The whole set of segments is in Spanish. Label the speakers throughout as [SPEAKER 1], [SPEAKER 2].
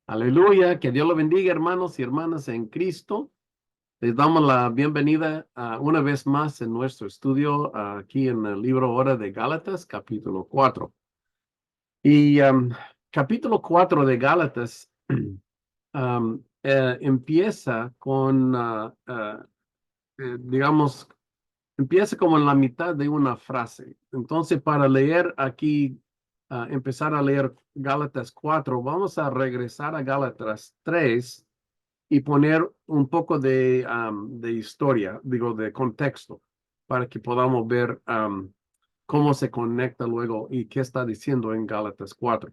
[SPEAKER 1] Aleluya, que Dios lo bendiga, hermanos y hermanas en Cristo. Les damos la bienvenida una vez más en nuestro estudio aquí en el libro ahora de Gálatas, capítulo 4. Y capítulo 4 de Gálatas empieza con, digamos, empieza como en la mitad de una frase. Entonces, para leer aquí, empezar a leer Gálatas 4, vamos a regresar a Gálatas 3 y poner un poco de historia, digo, de contexto, para que podamos ver cómo se conecta luego y qué está diciendo en Gálatas 4.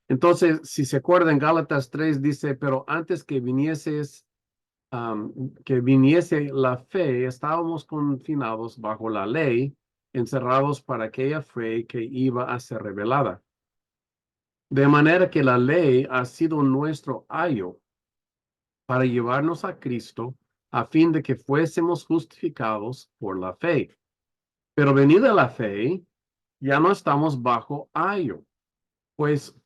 [SPEAKER 1] Entonces, si se acuerdan, Gálatas 3 dice, pero antes que viniese la fe, estábamos confinados bajo la ley, encerrados para aquella fe que iba a ser revelada. De manera que la ley ha sido nuestro ayo para llevarnos a Cristo, a fin de que fuésemos justificados por la fe. Pero venida la fe, ya no estamos bajo ayo, pues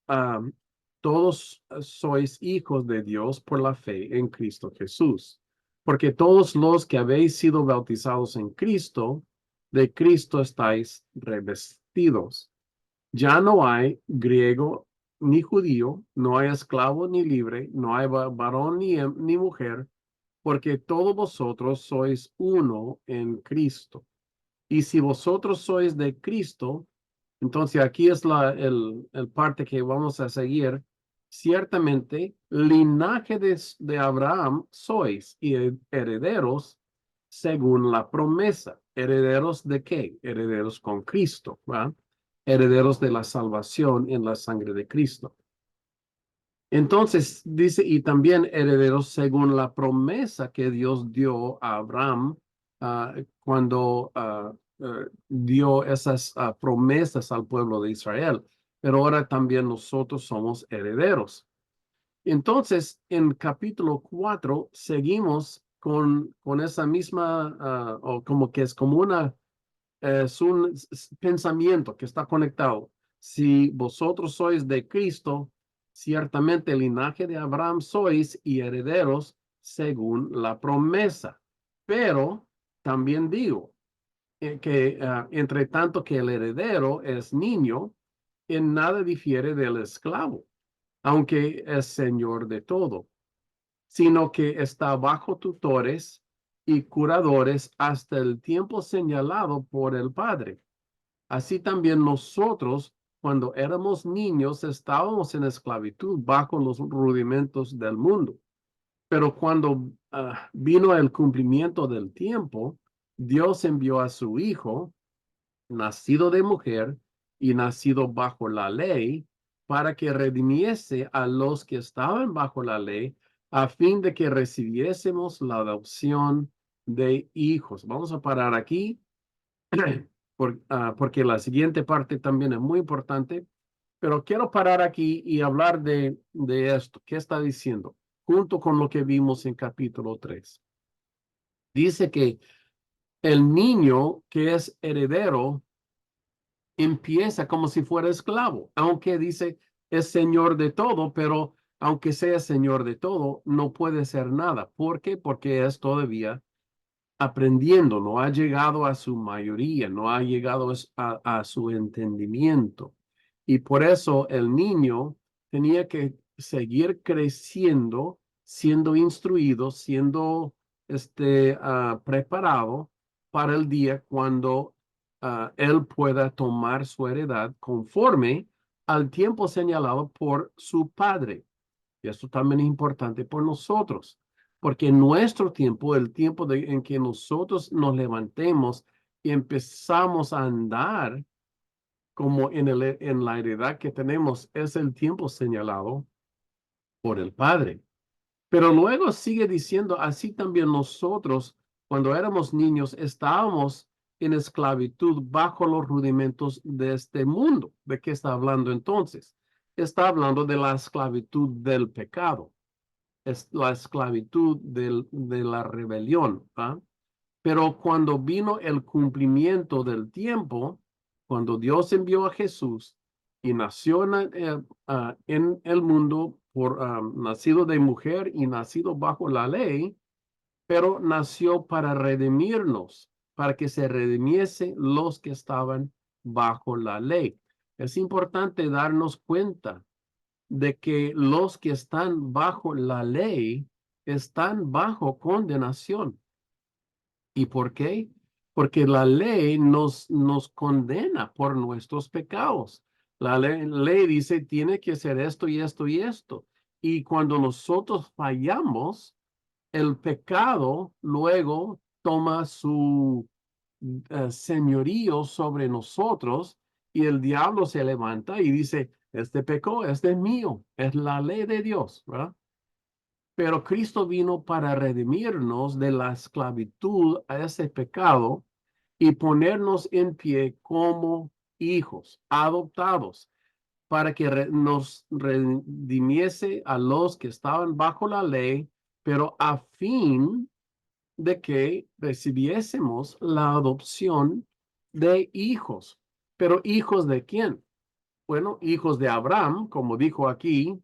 [SPEAKER 1] um, todos sois hijos de Dios por la fe en Cristo Jesús. Porque todos los que habéis sido bautizados en Cristo, de Cristo estáis revestidos. Ya no hay griego ni judío, no hay esclavo ni libre, no hay varón ni mujer, porque todos vosotros sois uno en Cristo. Y si vosotros sois de Cristo, entonces aquí es el parte que vamos a seguir. Ciertamente, linaje de Abraham sois y herederos según la promesa. ¿Herederos de qué? Herederos con Cristo, ¿verdad? Herederos de la salvación en la sangre de Cristo. Entonces dice, y también herederos según la promesa que Dios dio a Abraham cuando dio esas promesas al pueblo de Israel. Pero ahora también nosotros somos herederos. Entonces, en capítulo 4 seguimos con esa misma, o como que es como es un pensamiento que está conectado. Si vosotros sois de Cristo, ciertamente el linaje de Abraham sois y herederos según la promesa. Pero también digo que entre tanto que el heredero es niño, en nada difiere del esclavo, aunque es señor de todo, sino que está bajo tutores y curadores hasta el tiempo señalado por el Padre. Así también nosotros, cuando éramos niños, estábamos en esclavitud bajo los rudimentos del mundo. Pero cuando vino el cumplimiento del tiempo, Dios envió a su Hijo, nacido de mujer y nacido bajo la ley, para que redimiese a los que estaban bajo la ley, a fin de que recibiésemos la adopción de hijos. Vamos a parar aquí porque la siguiente parte también es muy importante, pero quiero parar aquí y hablar de esto. ¿Qué está diciendo? Junto con lo que vimos en capítulo 3. Dice que el niño que es heredero empieza como si fuera esclavo, aunque dice es señor de todo, pero aunque sea señor de todo, no puede ser nada. ¿Por qué? Porque es todavía aprendiendo, no ha llegado a su mayoría, no ha llegado a su entendimiento. Y por eso el niño tenía que seguir creciendo, siendo instruido, siendo preparado para el día cuando él pueda tomar su heredad conforme al tiempo señalado por su padre. Y esto también es importante por nosotros, porque en nuestro tiempo, el tiempo en que nosotros nos levantemos y empezamos a andar como en la heredad que tenemos, es el tiempo señalado por el Padre. Pero luego sigue diciendo, así también nosotros, cuando éramos niños, estábamos en esclavitud bajo los rudimentos de este mundo. ¿De qué está hablando entonces? Está hablando de la esclavitud del pecado, es la esclavitud de la rebelión. Pero cuando vino el cumplimiento del tiempo, cuando Dios envió a Jesús, y nació en el mundo nacido de mujer y nacido bajo la ley, pero nació para redimirnos, para que se redimiese los que estaban bajo la ley. Es importante darnos cuenta de que los que están bajo la ley están bajo condenación. ¿Y por qué? Porque la ley nos condena por nuestros pecados. La ley dice, tiene que ser esto y esto y esto. Y cuando nosotros fallamos, el pecado luego toma su señorío sobre nosotros y el diablo se levanta y dice, este pecado, este es mío, es la ley de Dios, ¿verdad? Pero Cristo vino para redimirnos de la esclavitud a ese pecado y ponernos en pie como hijos adoptados para que nos redimiese a los que estaban bajo la ley, pero a fin de que recibiésemos la adopción de hijos. Pero hijos de quién? Bueno, hijos de Abraham, como dijo aquí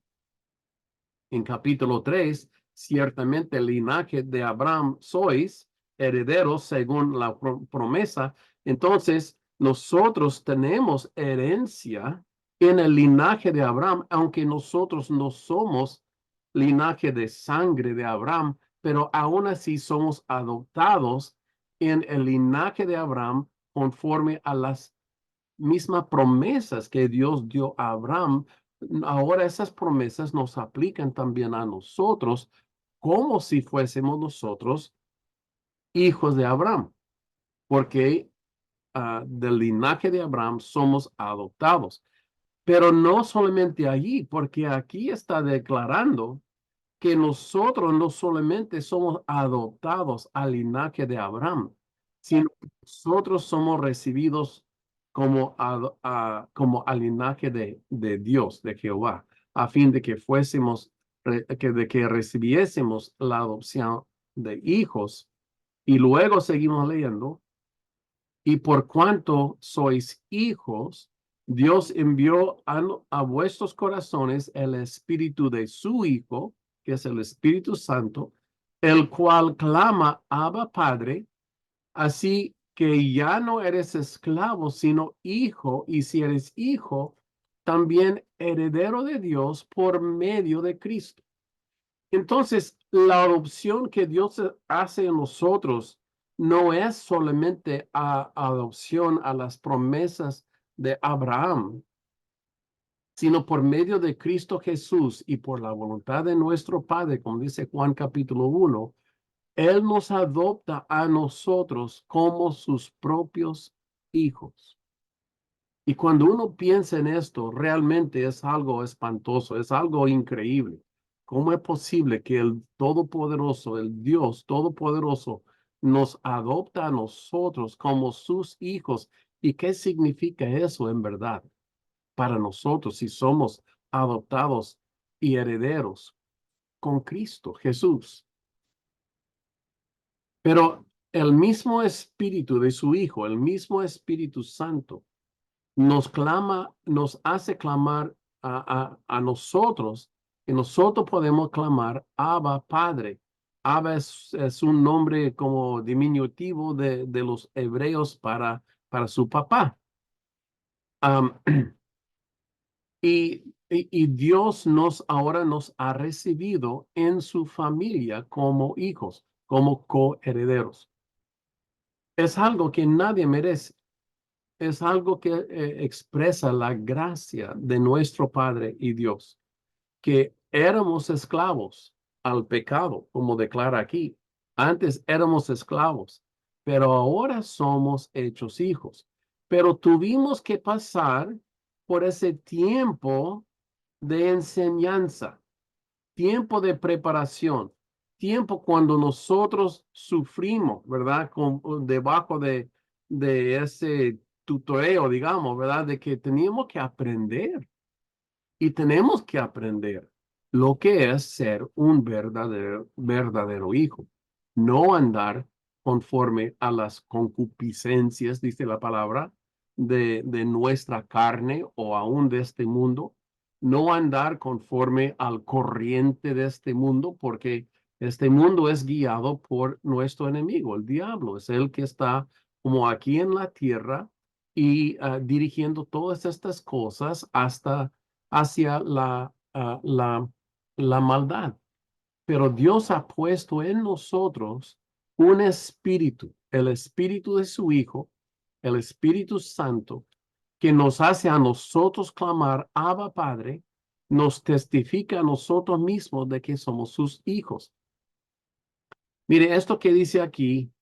[SPEAKER 1] en capítulo 3, ciertamente el linaje de Abraham sois herederos según la promesa. Entonces, nosotros tenemos herencia en el linaje de Abraham, aunque nosotros no somos linaje de sangre de Abraham, pero aún así somos adoptados en el linaje de Abraham conforme a las mismas promesas que Dios dio a Abraham. Ahora esas promesas nos aplican también a nosotros como si fuésemos nosotros hijos de Abraham, porque del linaje de Abraham somos adoptados. Pero no solamente allí, porque aquí está declarando que nosotros no solamente somos adoptados al linaje de Abraham, sino que nosotros somos recibidos como al linaje de Dios, de Jehová, a fin de que fuésemos, de que recibiésemos la adopción de hijos. Y luego seguimos leyendo, y por cuanto sois hijos, Dios envió a vuestros corazones el espíritu de su Hijo, que es el Espíritu Santo, el cual clama, Abba Padre, así que ya no eres esclavo, sino hijo, y si eres hijo, también heredero de Dios por medio de Cristo. Entonces, la adopción que Dios hace en nosotros no es solamente adopción a las promesas de Abraham, sino por medio de Cristo Jesús y por la voluntad de nuestro Padre, como dice Juan capítulo 1, Él nos adopta a nosotros como sus propios hijos. Y cuando uno piensa en esto, realmente es algo espantoso, es algo increíble. ¿Cómo es posible que el Todopoderoso, el Dios Todopoderoso, nos adopta a nosotros como sus hijos? ¿Y qué significa eso en verdad para nosotros si somos adoptados y herederos con Cristo Jesús? Pero el mismo Espíritu de su Hijo, el mismo Espíritu Santo, nos clama, nos hace clamar a nosotros, y nosotros podemos clamar Abba Padre. Abba es un nombre como diminutivo de los hebreos para su papá. Am, y Dios ahora nos ha recibido en su familia como hijos, como coherederos. Es algo que nadie merece. Es algo que expresa la gracia de nuestro Padre y Dios, que éramos esclavos al pecado, como declara aquí. Antes éramos esclavos, pero ahora somos hechos hijos. Pero tuvimos que pasar por ese tiempo de enseñanza, tiempo de preparación, tiempo cuando nosotros sufrimos, ¿verdad? Debajo de ese tutoreo, digamos, ¿verdad? De que teníamos que aprender y tenemos que aprender lo que es ser un verdadero hijo, no andar conforme a las concupiscencias, dice la palabra, de nuestra carne o aún de este mundo, no andar conforme al corriente de este mundo, porque este mundo es guiado por nuestro enemigo, el diablo, es el que está como aquí en la tierra y dirigiendo todas estas cosas hasta hacia la maldad. Pero Dios ha puesto en nosotros un espíritu, el espíritu de su Hijo, el Espíritu Santo, que nos hace a nosotros clamar, Abba Padre, nos testifica a nosotros mismos de que somos sus hijos. Mire, esto que dice aquí,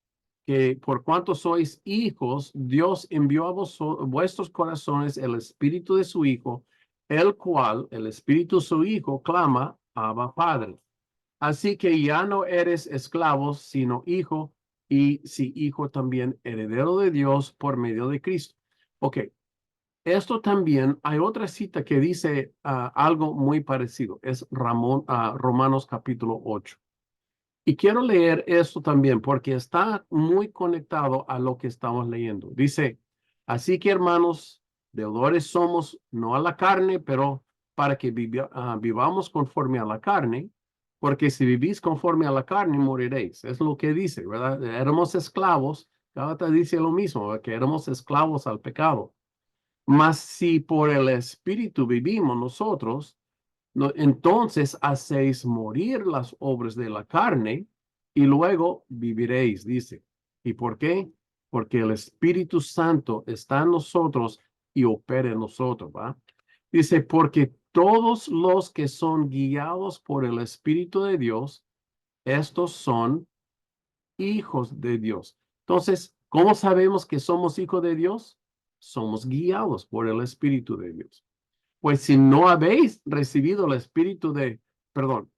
[SPEAKER 1] que por cuanto sois hijos, Dios envió a vuestros corazones el espíritu de su Hijo, el cual, el espíritu de su Hijo, clama, Abba Padre. Así que ya no eres esclavo, sino hijo, y si hijo también heredero de Dios por medio de Cristo. Ok, esto también, hay otra cita que dice algo muy parecido, es Romanos capítulo 8. Y quiero leer esto también porque está muy conectado a lo que estamos leyendo. Dice, así que hermanos, deudores somos, no a la carne, pero para que vivamos conforme a la carne, porque si vivís conforme a la carne, moriréis. Es lo que dice, ¿verdad? Éramos esclavos, Gálatas dice lo mismo, que éramos esclavos al pecado. Mas si por el Espíritu vivimos nosotros, entonces hacéis morir las obras de la carne y luego viviréis, dice. ¿Y por qué? Porque el Espíritu Santo está en nosotros y opera en nosotros, ¿va? Dice, porque todos los que son guiados por el Espíritu de Dios, estos son hijos de Dios. Entonces, ¿cómo sabemos que somos hijos de Dios? Somos guiados por el Espíritu de Dios. Pues si no habéis recibido el espíritu perdón,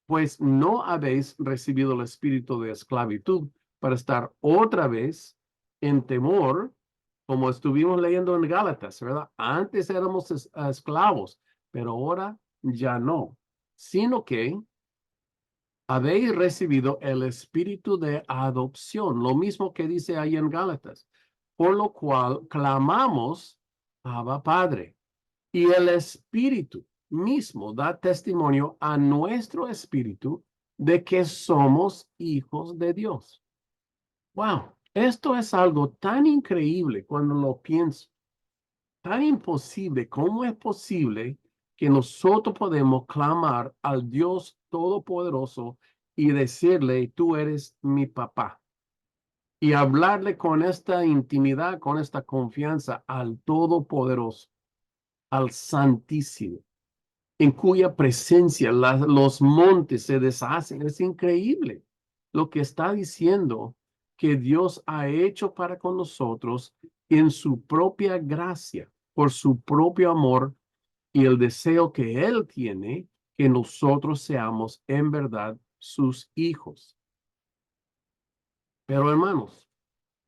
[SPEAKER 1] pues no habéis recibido el espíritu de esclavitud para estar otra vez en temor, como estuvimos leyendo en Gálatas, ¿verdad? Antes éramos esclavos, pero ahora ya no, sino que habéis recibido el espíritu de adopción, lo mismo que dice ahí en Gálatas, por lo cual clamamos, Abba Padre. Y el Espíritu mismo da testimonio a nuestro espíritu de que somos hijos de Dios. Wow, esto es algo tan increíble cuando lo pienso, tan imposible. ¿Cómo es posible que nosotros podemos clamar al Dios Todopoderoso y decirle, tú eres mi papá? Y hablarle con esta intimidad, con esta confianza al Todopoderoso, al Santísimo, en cuya presencia los montes se deshacen. Es increíble lo que está diciendo que Dios ha hecho para con nosotros en su propia gracia, por su propio amor y el deseo que Él tiene que nosotros seamos en verdad sus hijos. Pero hermanos,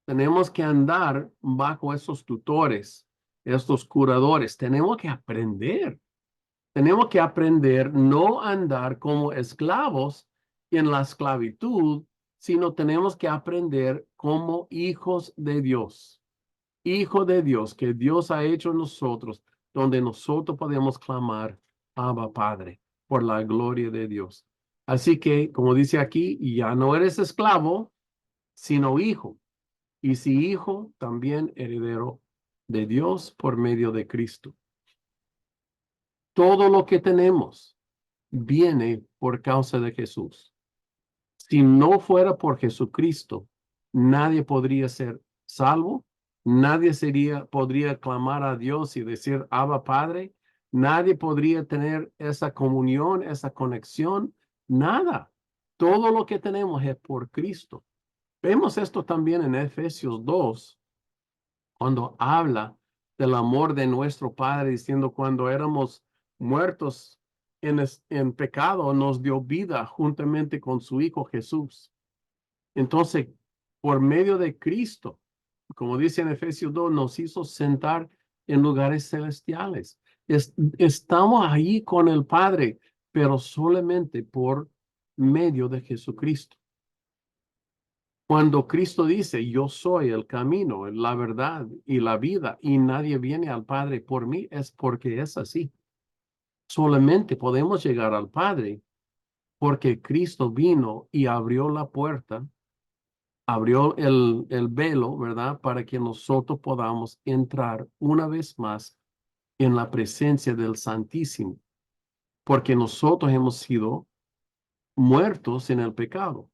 [SPEAKER 1] tenemos que andar bajo esos tutores, estos curadores. Tenemos que aprender. Tenemos que aprender no a andar como esclavos en la esclavitud, sino tenemos que aprender como hijos de Dios. Hijo de Dios, que Dios ha hecho en nosotros, donde nosotros podemos clamar, Abba Padre, por la gloria de Dios. Así que, como dice aquí, ya no eres esclavo, sino hijo. Y si hijo, también heredero de Dios por medio de Cristo. Todo lo que tenemos viene por causa de Jesús. Si no fuera por Jesucristo, nadie podría ser salvo, nadie podría clamar a Dios y decir, Abba Padre, nadie podría tener esa comunión, esa conexión, nada. Todo lo que tenemos es por Cristo. Vemos esto también en Efesios 2, cuando habla del amor de nuestro Padre, diciendo cuando éramos muertos en pecado, nos dio vida juntamente con su Hijo Jesús. Entonces, por medio de Cristo, como dice en Efesios 2, nos hizo sentar en lugares celestiales. Estamos ahí con el Padre, pero solamente por medio de Jesucristo. Cuando Cristo dice, yo soy el camino, la verdad y la vida, y nadie viene al Padre por mí, es porque es así. Solamente podemos llegar al Padre porque Cristo vino y abrió la puerta, abrió el velo, ¿verdad? Para que nosotros podamos entrar una vez más en la presencia del Santísimo, porque nosotros hemos sido muertos en el pecado,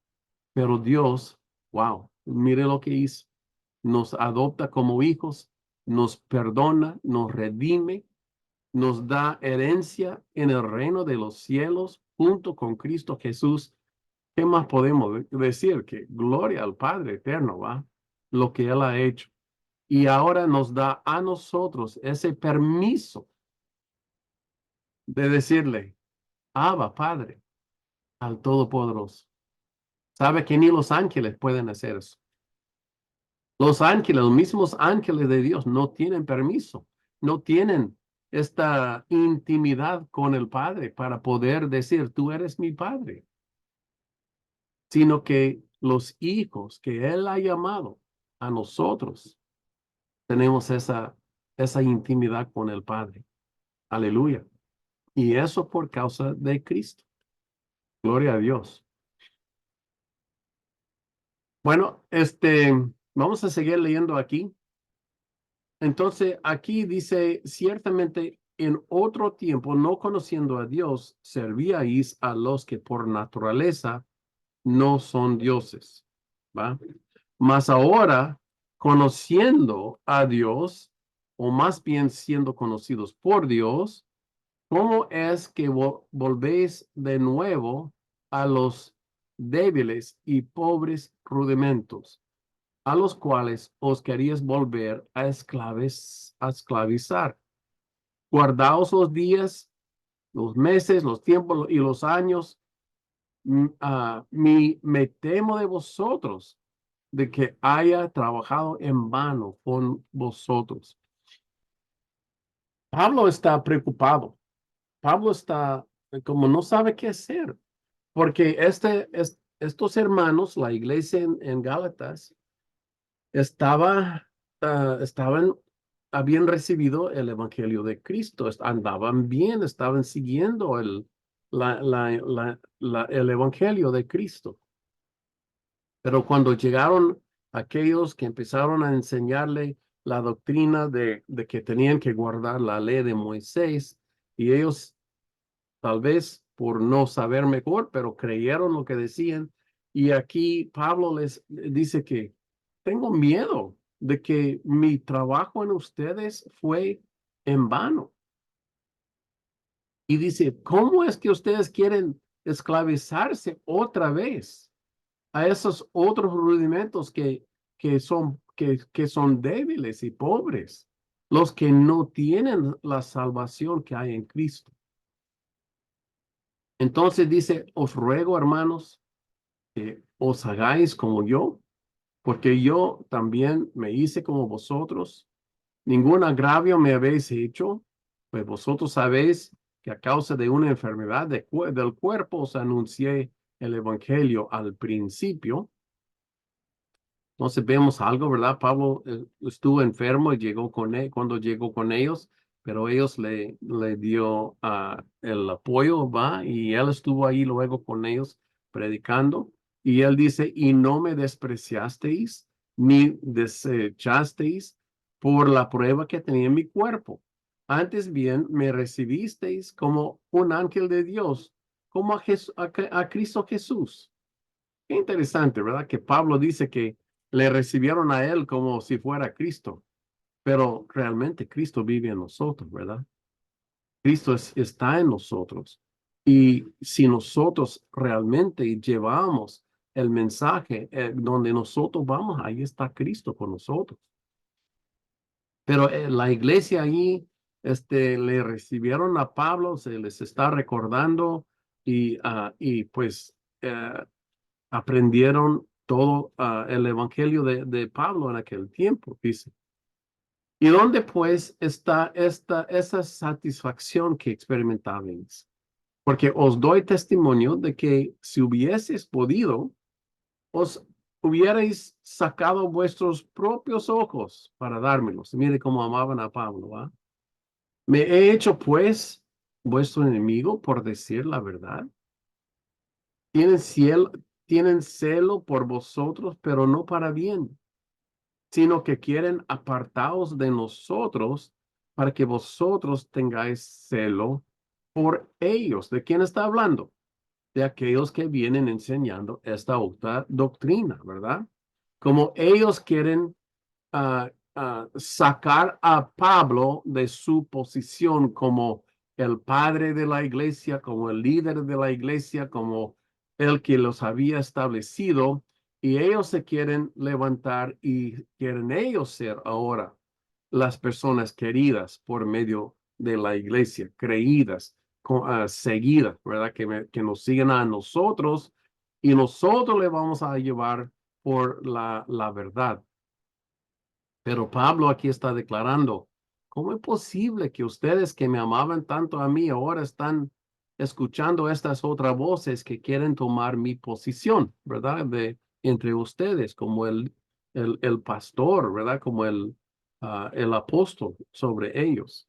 [SPEAKER 1] pero Dios, wow, mire lo que hizo, nos adopta como hijos, nos perdona, nos redime, nos da herencia en el reino de los cielos junto con Cristo Jesús. ¿Qué más podemos decir? Que gloria al Padre eterno, ¿va? Lo que Él ha hecho. Y ahora nos da a nosotros ese permiso de decirle, Abba, Padre, al Todopoderoso. Sabe que ni los ángeles pueden hacer eso. Los ángeles, los mismos ángeles de Dios no tienen permiso, no tienen esta intimidad con el Padre para poder decir, tú eres mi Padre, sino que los hijos que Él ha llamado a nosotros tenemos esa intimidad con el Padre. Aleluya. Y eso por causa de Cristo. Gloria a Dios. Bueno, vamos a seguir leyendo aquí. Entonces, aquí dice, ciertamente en otro tiempo, no conociendo a Dios, servíais a los que por naturaleza no son dioses, ¿va? Mas ahora, conociendo a Dios, o más bien siendo conocidos por Dios, ¿cómo es que volvéis de nuevo a los débiles y pobres rudimentos, a los cuales os queríais volver a esclavizar? Guardaos los días, los meses, los tiempos y los años. Me temo de vosotros, de que haya trabajado en vano con vosotros. Pablo está preocupado. Pablo está como no sabe qué hacer, porque estos hermanos, la iglesia en Gálatas, estaban, habían recibido el evangelio de Cristo, andaban bien, estaban siguiendo el evangelio de Cristo. Pero cuando llegaron aquellos que empezaron a enseñarle la doctrina de que tenían que guardar la ley de Moisés, y ellos tal vez por no saber mejor, pero creyeron lo que decían. Y aquí Pablo les dice que tengo miedo de que mi trabajo en ustedes fue en vano. Y dice, ¿cómo es que ustedes quieren esclavizarse otra vez a esos otros rudimentos que son débiles y pobres, los que no tienen la salvación que hay en Cristo? Entonces dice, os ruego, hermanos, que os hagáis como yo, porque yo también me hice como vosotros. Ningún agravio me habéis hecho, pues vosotros sabéis que a causa de una enfermedad del cuerpo os anuncié el evangelio al principio. Entonces vemos algo, ¿verdad? Pablo estuvo enfermo y llegó cuando llegó con ellos, pero ellos le dio el apoyo, ¿va? Y él estuvo ahí luego con ellos predicando. Y él dice, y no me despreciasteis ni desechasteis por la prueba que tenía en mi cuerpo. Antes bien, me recibisteis como un ángel de Dios, como a Cristo Jesús. Qué interesante, ¿verdad? Que Pablo dice que le recibieron a él como si fuera Cristo, pero realmente Cristo vive en nosotros, ¿verdad? Cristo está en nosotros. Y si nosotros realmente llevamos el mensaje donde nosotros vamos, ahí está Cristo con nosotros. Pero la iglesia ahí, le recibieron a Pablo, se les está recordando y pues aprendieron todo el evangelio de Pablo en aquel tiempo, dice. ¿Y dónde pues está esa satisfacción que experimentabais? Porque os doy testimonio de que si hubieses podido, os hubierais sacado vuestros propios ojos para dármelos. Mire cómo amaban a Pablo, ¿va? Me he hecho, pues, vuestro enemigo por decir la verdad. Tienen cielo, tienen celo por vosotros, pero no para bien, sino que quieren apartaos de nosotros para que vosotros tengáis celo por ellos. ¿De quién está hablando? De aquellos que vienen enseñando esta otra doctrina, ¿verdad? Como ellos quieren sacar a Pablo de su posición como el padre de la iglesia, como el líder de la iglesia, como el que los había establecido, y ellos se quieren levantar y quieren ellos ser ahora las personas queridas por medio de la iglesia, creídas, seguidas, ¿verdad? Que nos siguen a nosotros y nosotros le vamos a llevar por la verdad. Pero Pablo aquí está declarando, ¿cómo es posible que ustedes que me amaban tanto a mí ahora están escuchando estas otras voces que quieren tomar mi posición, ¿verdad? De entre ustedes, como el pastor, ¿verdad? Como el apóstol sobre ellos.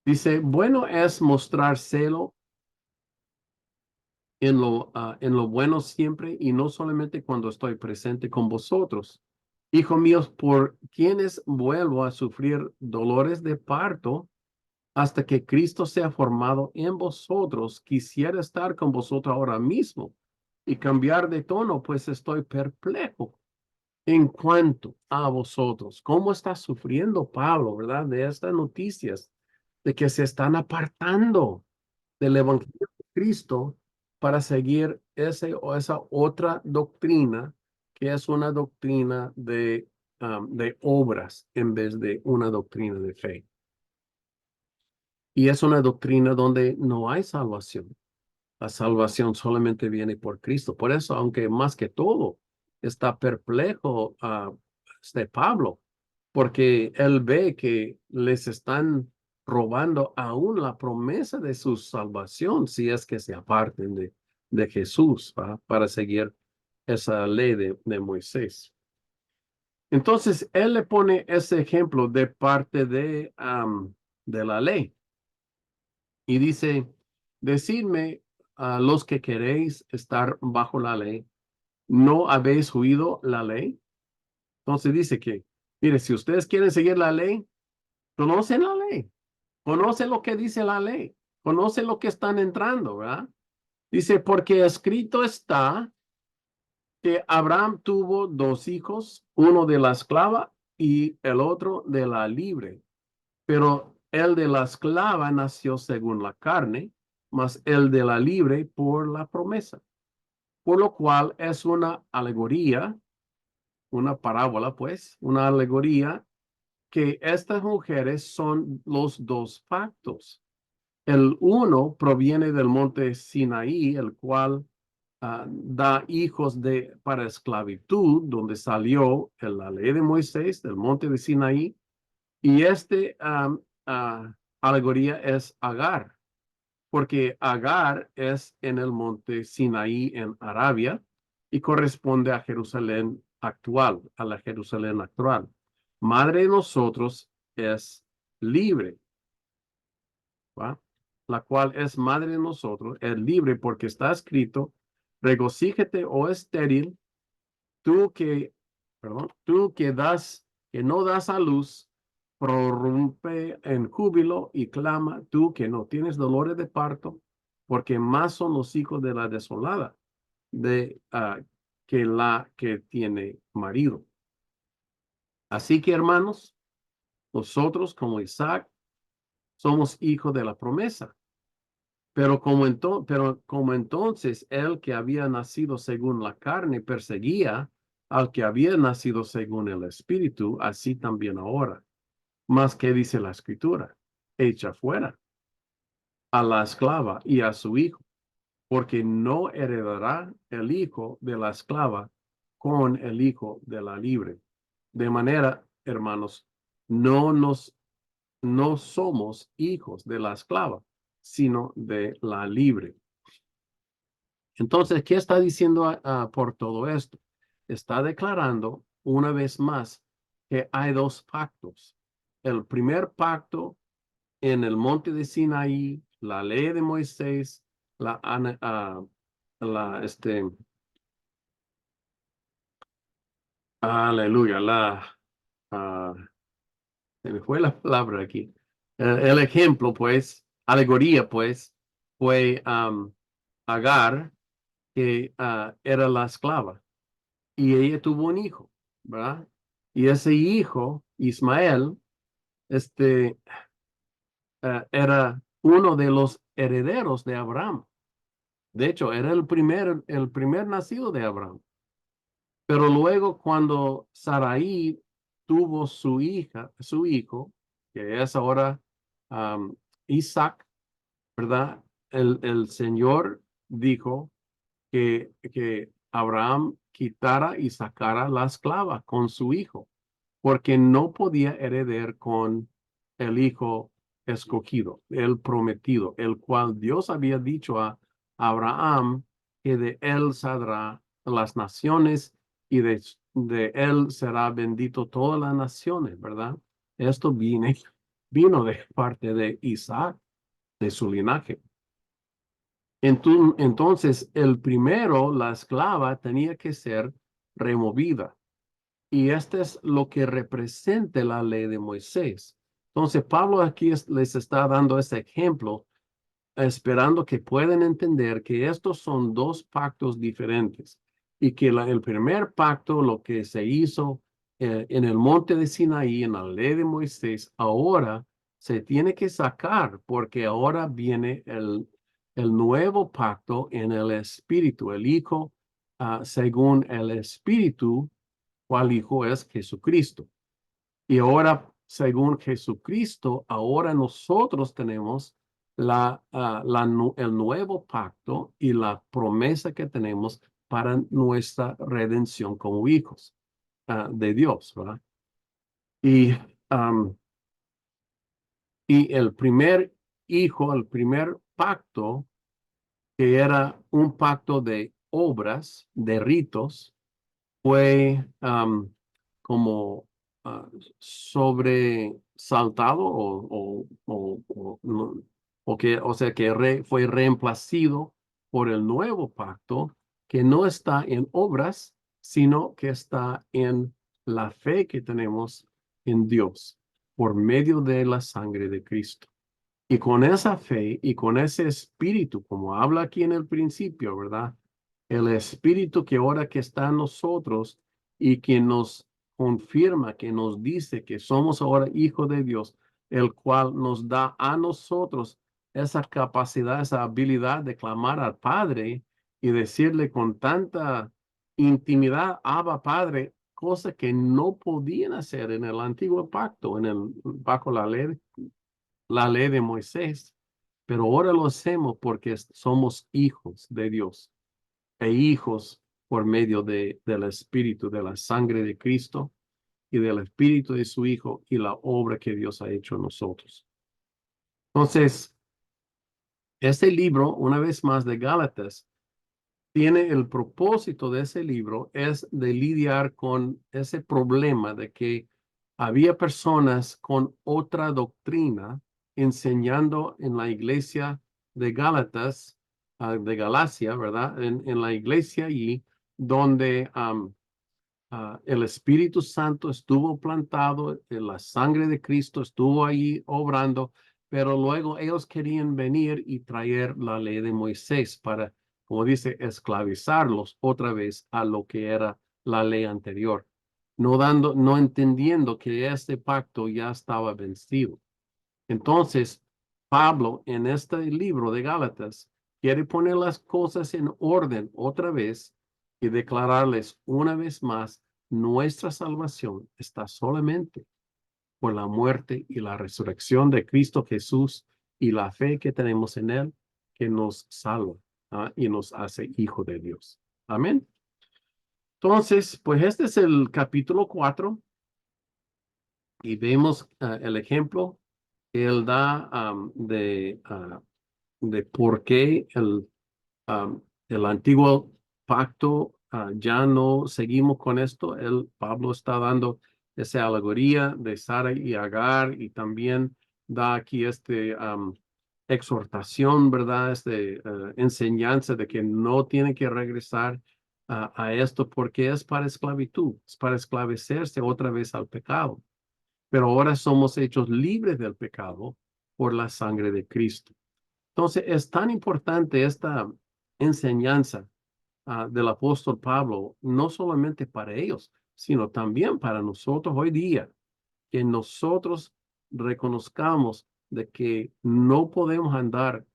[SPEAKER 1] Dice, bueno es mostrar celo en lo bueno siempre y no solamente cuando estoy presente con vosotros. Hijo míos, por quienes vuelvo a sufrir dolores de parto hasta que Cristo sea formado en vosotros, quisiera estar con vosotros ahora mismo y cambiar de tono, pues estoy perplejo en cuanto a vosotros. ¿Cómo está sufriendo Pablo, verdad? De estas noticias, de que se están apartando del Evangelio de Cristo para seguir ese o esa otra doctrina, que es una doctrina de obras en vez de una doctrina de fe. Y es una doctrina donde no hay salvación. La salvación solamente viene por Cristo. Por eso, aunque más que todo está perplejo este Pablo, porque él ve que les están robando aún la promesa de su salvación si es que se aparten de Jesús, ¿va? Para seguir esa ley de Moisés. Entonces, él le pone ese ejemplo de parte de la ley y dice, decidme a los que queréis estar bajo la ley, ¿no habéis oído la ley? Entonces dice que, mire, si ustedes quieren seguir la ley, conocen la ley, conocen lo que dice la ley, conocen lo que están entrando, ¿verdad? Dice, porque escrito está que Abraham tuvo dos hijos, uno de la esclava y el otro de la libre. Pero el de la esclava nació según la carne, mas el de la libre por la promesa. Por lo cual es una alegoría, una parábola, pues, una alegoría que estas mujeres son los dos pactos. El uno proviene del monte Sinaí, el cual da hijos para esclavitud, donde salió la ley de Moisés, del monte de Sinaí, y alegoría es Agar, porque Agar es en el monte Sinaí en Arabia y corresponde a Jerusalén actual, a la Jerusalén actual. Madre de nosotros es libre, ¿va? La cual es madre de nosotros, es libre porque está escrito, regocíjate, oh estéril, tú que, perdón, tú que no das a luz, prorrumpe en júbilo y clama, tú que no tienes dolores de parto, porque más son los hijos de la desolada que la que tiene marido. Así que, hermanos, nosotros como Isaac somos hijos de la promesa. Pero como entonces el que había nacido según la carne perseguía al que había nacido según el Espíritu, así también ahora. Mas, ¿qué dice la Escritura? Echa fuera a la esclava y a su hijo, porque no heredará el hijo de la esclava con el hijo de la libre. De manera, hermanos, no somos hijos de la esclava, sino de la libre. Entonces, ¿qué está diciendo por todo esto? está declarando una vez más que hay dos pactos. El primer pacto en el monte de Sinaí, la ley de Moisés, la, la aleluya, ah, se me fue la palabra aquí. El ejemplo, pues, alegoría, pues, fue Agar, que era la esclava, y ella tuvo un hijo, ¿verdad? Y ese hijo, Ismael, este, era uno de los herederos de Abraham. De hecho, era el primer nacido de Abraham. Pero luego cuando Sarai tuvo su hijo, que es ahora Isaac, ¿verdad? El Señor dijo que Abraham quitara y sacara la esclava con su hijo, porque no podía heredar con el hijo escogido, el prometido, el cual Dios había dicho a Abraham que de él saldrá las naciones y de él será bendito todas las naciones, ¿verdad? Esto vino de parte de Isaac, de su linaje. Entonces, el primero, la esclava, tenía que ser removida. Y este es lo que representa la ley de Moisés. Entonces, Pablo aquí les está dando ese ejemplo, esperando que puedan entender que estos son dos pactos diferentes y que el primer pacto, lo que se hizo en el monte de Sinaí, en la ley de Moisés, ahora se tiene que sacar porque ahora viene el nuevo pacto en el Espíritu, el Hijo, según el Espíritu, cual Hijo es Jesucristo. Y ahora, según Jesucristo, ahora nosotros tenemos el nuevo pacto y la promesa que tenemos para nuestra redención como hijos de Dios, ¿verdad? Y, um, y el primer hijo, el primer pacto, que era un pacto de obras, de ritos, fue como sobresaltado o sea que fue reemplazado por el nuevo pacto que no está en obras, sino que está en la fe que tenemos en Dios por medio de la sangre de Cristo. Y con esa fe y con ese espíritu, como habla aquí en el principio, ¿verdad? El espíritu que ahora que está en nosotros y que nos confirma, que nos dice que somos ahora hijos de Dios, el cual nos da a nosotros esa capacidad, esa habilidad de clamar al Padre y decirle con tanta intimidad, Abba Padre, cosa que no podían hacer en el antiguo pacto, bajo la ley de Moisés, pero ahora lo hacemos porque somos hijos de Dios e hijos por medio del Espíritu, de la sangre de Cristo y del Espíritu de su Hijo y la obra que Dios ha hecho en nosotros. Entonces, este libro, una vez más de Gálatas, tiene el propósito de ese libro es de lidiar con ese problema de que había personas con otra doctrina enseñando en la iglesia de Gálatas, de Galacia, ¿verdad? En la iglesia allí donde el Espíritu Santo estuvo plantado, la sangre de Cristo estuvo ahí obrando, pero luego ellos querían venir y traer la ley de Moisés para, como dice, esclavizarlos otra vez a lo que era la ley anterior, no entendiendo que este pacto ya estaba vencido. Entonces, Pablo en este libro de Gálatas quiere poner las cosas en orden otra vez y declararles una vez más, nuestra salvación está solamente por la muerte y la resurrección de Cristo Jesús y la fe que tenemos en Él, que nos salva y nos hace hijo de Dios. Amén. Entonces, pues este es el capítulo 4 y vemos el ejemplo que Él da de por qué el antiguo pacto ya no seguimos con esto. Pablo está dando esa alegoría de Sara y Agar y también da aquí exhortación, ¿verdad? Enseñanza de que no tiene que regresar a esto porque es para esclavitud, es para esclarecerse otra vez al pecado. Pero ahora somos hechos libres del pecado por la sangre de Cristo. Entonces, es tan importante esta enseñanza del apóstol Pablo, no solamente para ellos, sino también para nosotros hoy día, que nosotros reconozcamos de que no podemos andar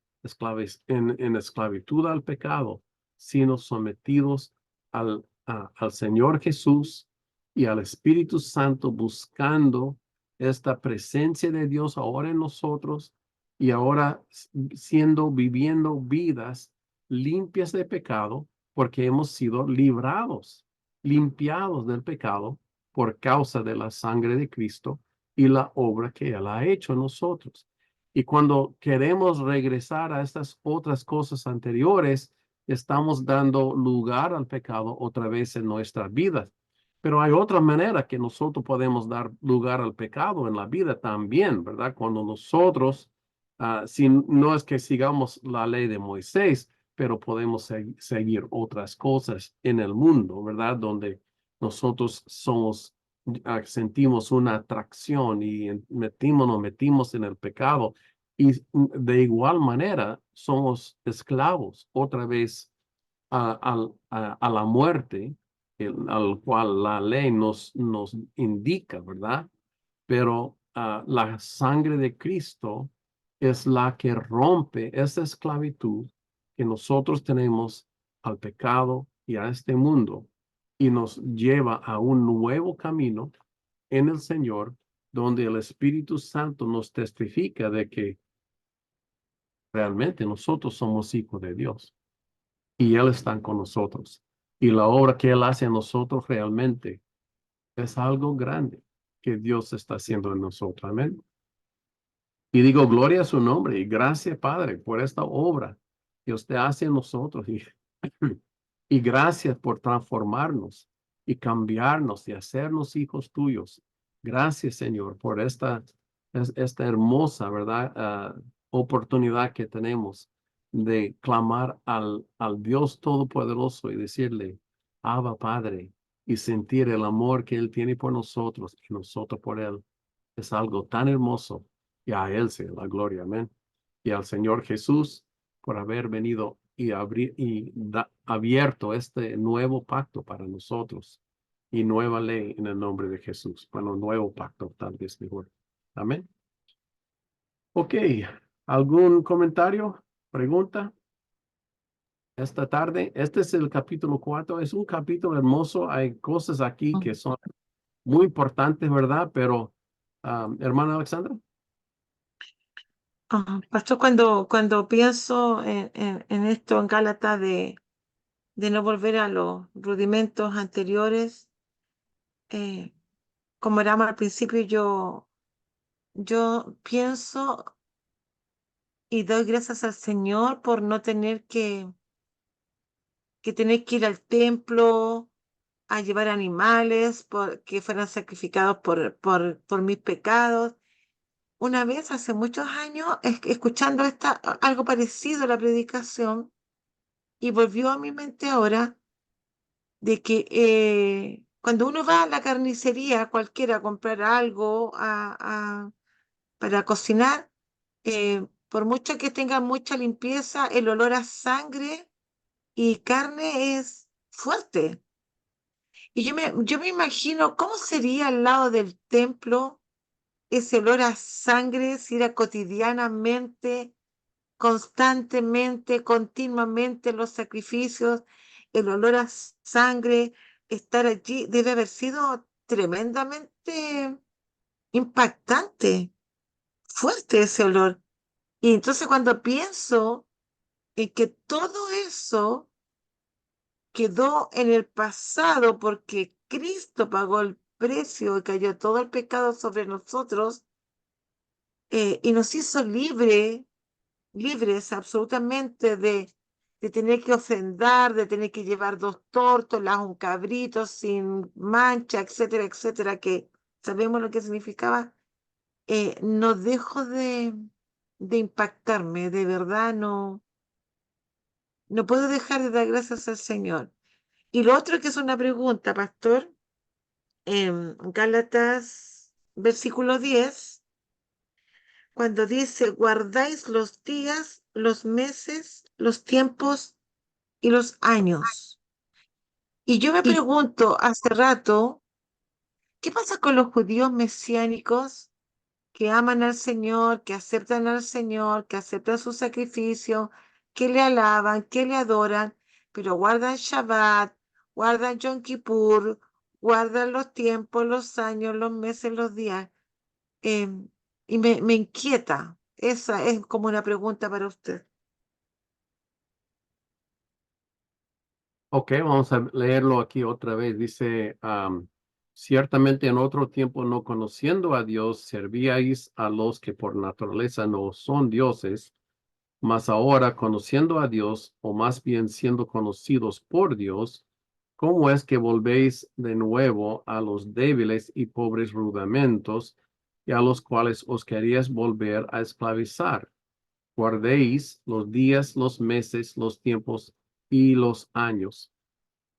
[SPEAKER 1] en esclavitud al pecado, sino sometidos al Señor Jesús y al Espíritu Santo, buscando esta presencia de Dios ahora en nosotros y ahora viviendo vidas limpias de pecado, porque hemos sido librados, limpiados del pecado por causa de la sangre de Cristo y la obra que Él ha hecho en nosotros. Y cuando queremos regresar a estas otras cosas anteriores, estamos dando lugar al pecado otra vez en nuestras vidas. Pero hay otra manera que nosotros podemos dar lugar al pecado en la vida también, ¿verdad? Cuando nosotros, si no es que sigamos la ley de Moisés, pero podemos seguir otras cosas en el mundo, ¿verdad? Donde nosotros sentimos una atracción y nos metimos en el pecado y de igual manera somos esclavos otra vez a la muerte, al cual la ley nos indica, ¿verdad? Pero la sangre de Cristo es la que rompe esa esclavitud que nosotros tenemos al pecado y a este mundo y nos lleva a un nuevo camino en el Señor, donde el Espíritu Santo nos testifica de que realmente nosotros somos hijos de Dios y Él está con nosotros. Y la obra que Él hace en nosotros realmente es algo grande que Dios está haciendo en nosotros. Amén. Y digo, gloria a su nombre y gracias, Padre, por esta obra que usted hace en nosotros. Y gracias por transformarnos y cambiarnos y hacernos hijos tuyos. Gracias, Señor, por esta hermosa, ¿verdad? Oportunidad que tenemos de clamar al Dios Todopoderoso y decirle, Abba, Padre, y sentir el amor que Él tiene por nosotros y nosotros por Él. Es algo tan hermoso y a Él sea la gloria. Amén. Y al Señor Jesús por haber venido y abierto este nuevo pacto para nosotros y nueva ley en el nombre de Jesús. Bueno, nuevo pacto, tal vez mejor. Amén. Ok, ¿algún comentario? ¿Pregunta? Esta tarde, este es el capítulo 4. Es un capítulo hermoso. Hay cosas aquí que son muy importantes, ¿verdad? Pero, hermana Alexandra.
[SPEAKER 2] Pastor, cuando pienso en esto en Gálatas de no volver a los rudimentos anteriores, eh, como éramos al principio, yo pienso y doy gracias al Señor por no tener que tener que ir al templo a llevar animales que fueran sacrificados por mis pecados. Una vez, hace muchos años, escuchando algo parecido a la predicación, y volvió a mi mente ahora de que cuando uno va a la carnicería cualquiera a comprar algo para cocinar, por mucho que tenga mucha limpieza, el olor a sangre y carne es fuerte. Y yo me imagino cómo sería al lado del templo ese olor a sangre si era cotidianamente, constantemente, continuamente los sacrificios, el olor a sangre, estar allí, debe haber sido tremendamente impactante, fuerte ese olor. Y entonces cuando pienso en que todo eso quedó en el pasado porque Cristo pagó el precio y cayó todo el pecado sobre nosotros, y nos hizo libres absolutamente de de tener que ofrendar, de tener que llevar 2 tórtolas, un cabrito sin mancha, etcétera, etcétera, que sabemos lo que significaba, no dejo de impactarme, de verdad no puedo dejar de dar gracias al Señor. Y lo otro que es una pregunta, pastor, en Gálatas, versículo 10, cuando dice, guardáis los días, los meses, los tiempos y los años. Y yo me pregunto hace rato, ¿qué pasa con los judíos mesiánicos que aman al Señor, que aceptan al Señor, que aceptan su sacrificio, que le alaban, que le adoran, pero guardan Shabbat, guardan Yom Kippur, guardan los tiempos, los años, los meses, los días? Em, y me inquieta. Esa es como una pregunta para usted.
[SPEAKER 1] Ok, vamos a leerlo aquí otra vez. Dice, ciertamente en otro tiempo no conociendo a Dios, servíais a los que por naturaleza no son dioses, mas ahora conociendo a Dios, o más bien siendo conocidos por Dios, ¿cómo es que volvéis de nuevo a los débiles y pobres rudamentos y a los cuales os queríais volver a esclavizar? Guardéis los días, los meses, los tiempos y los años.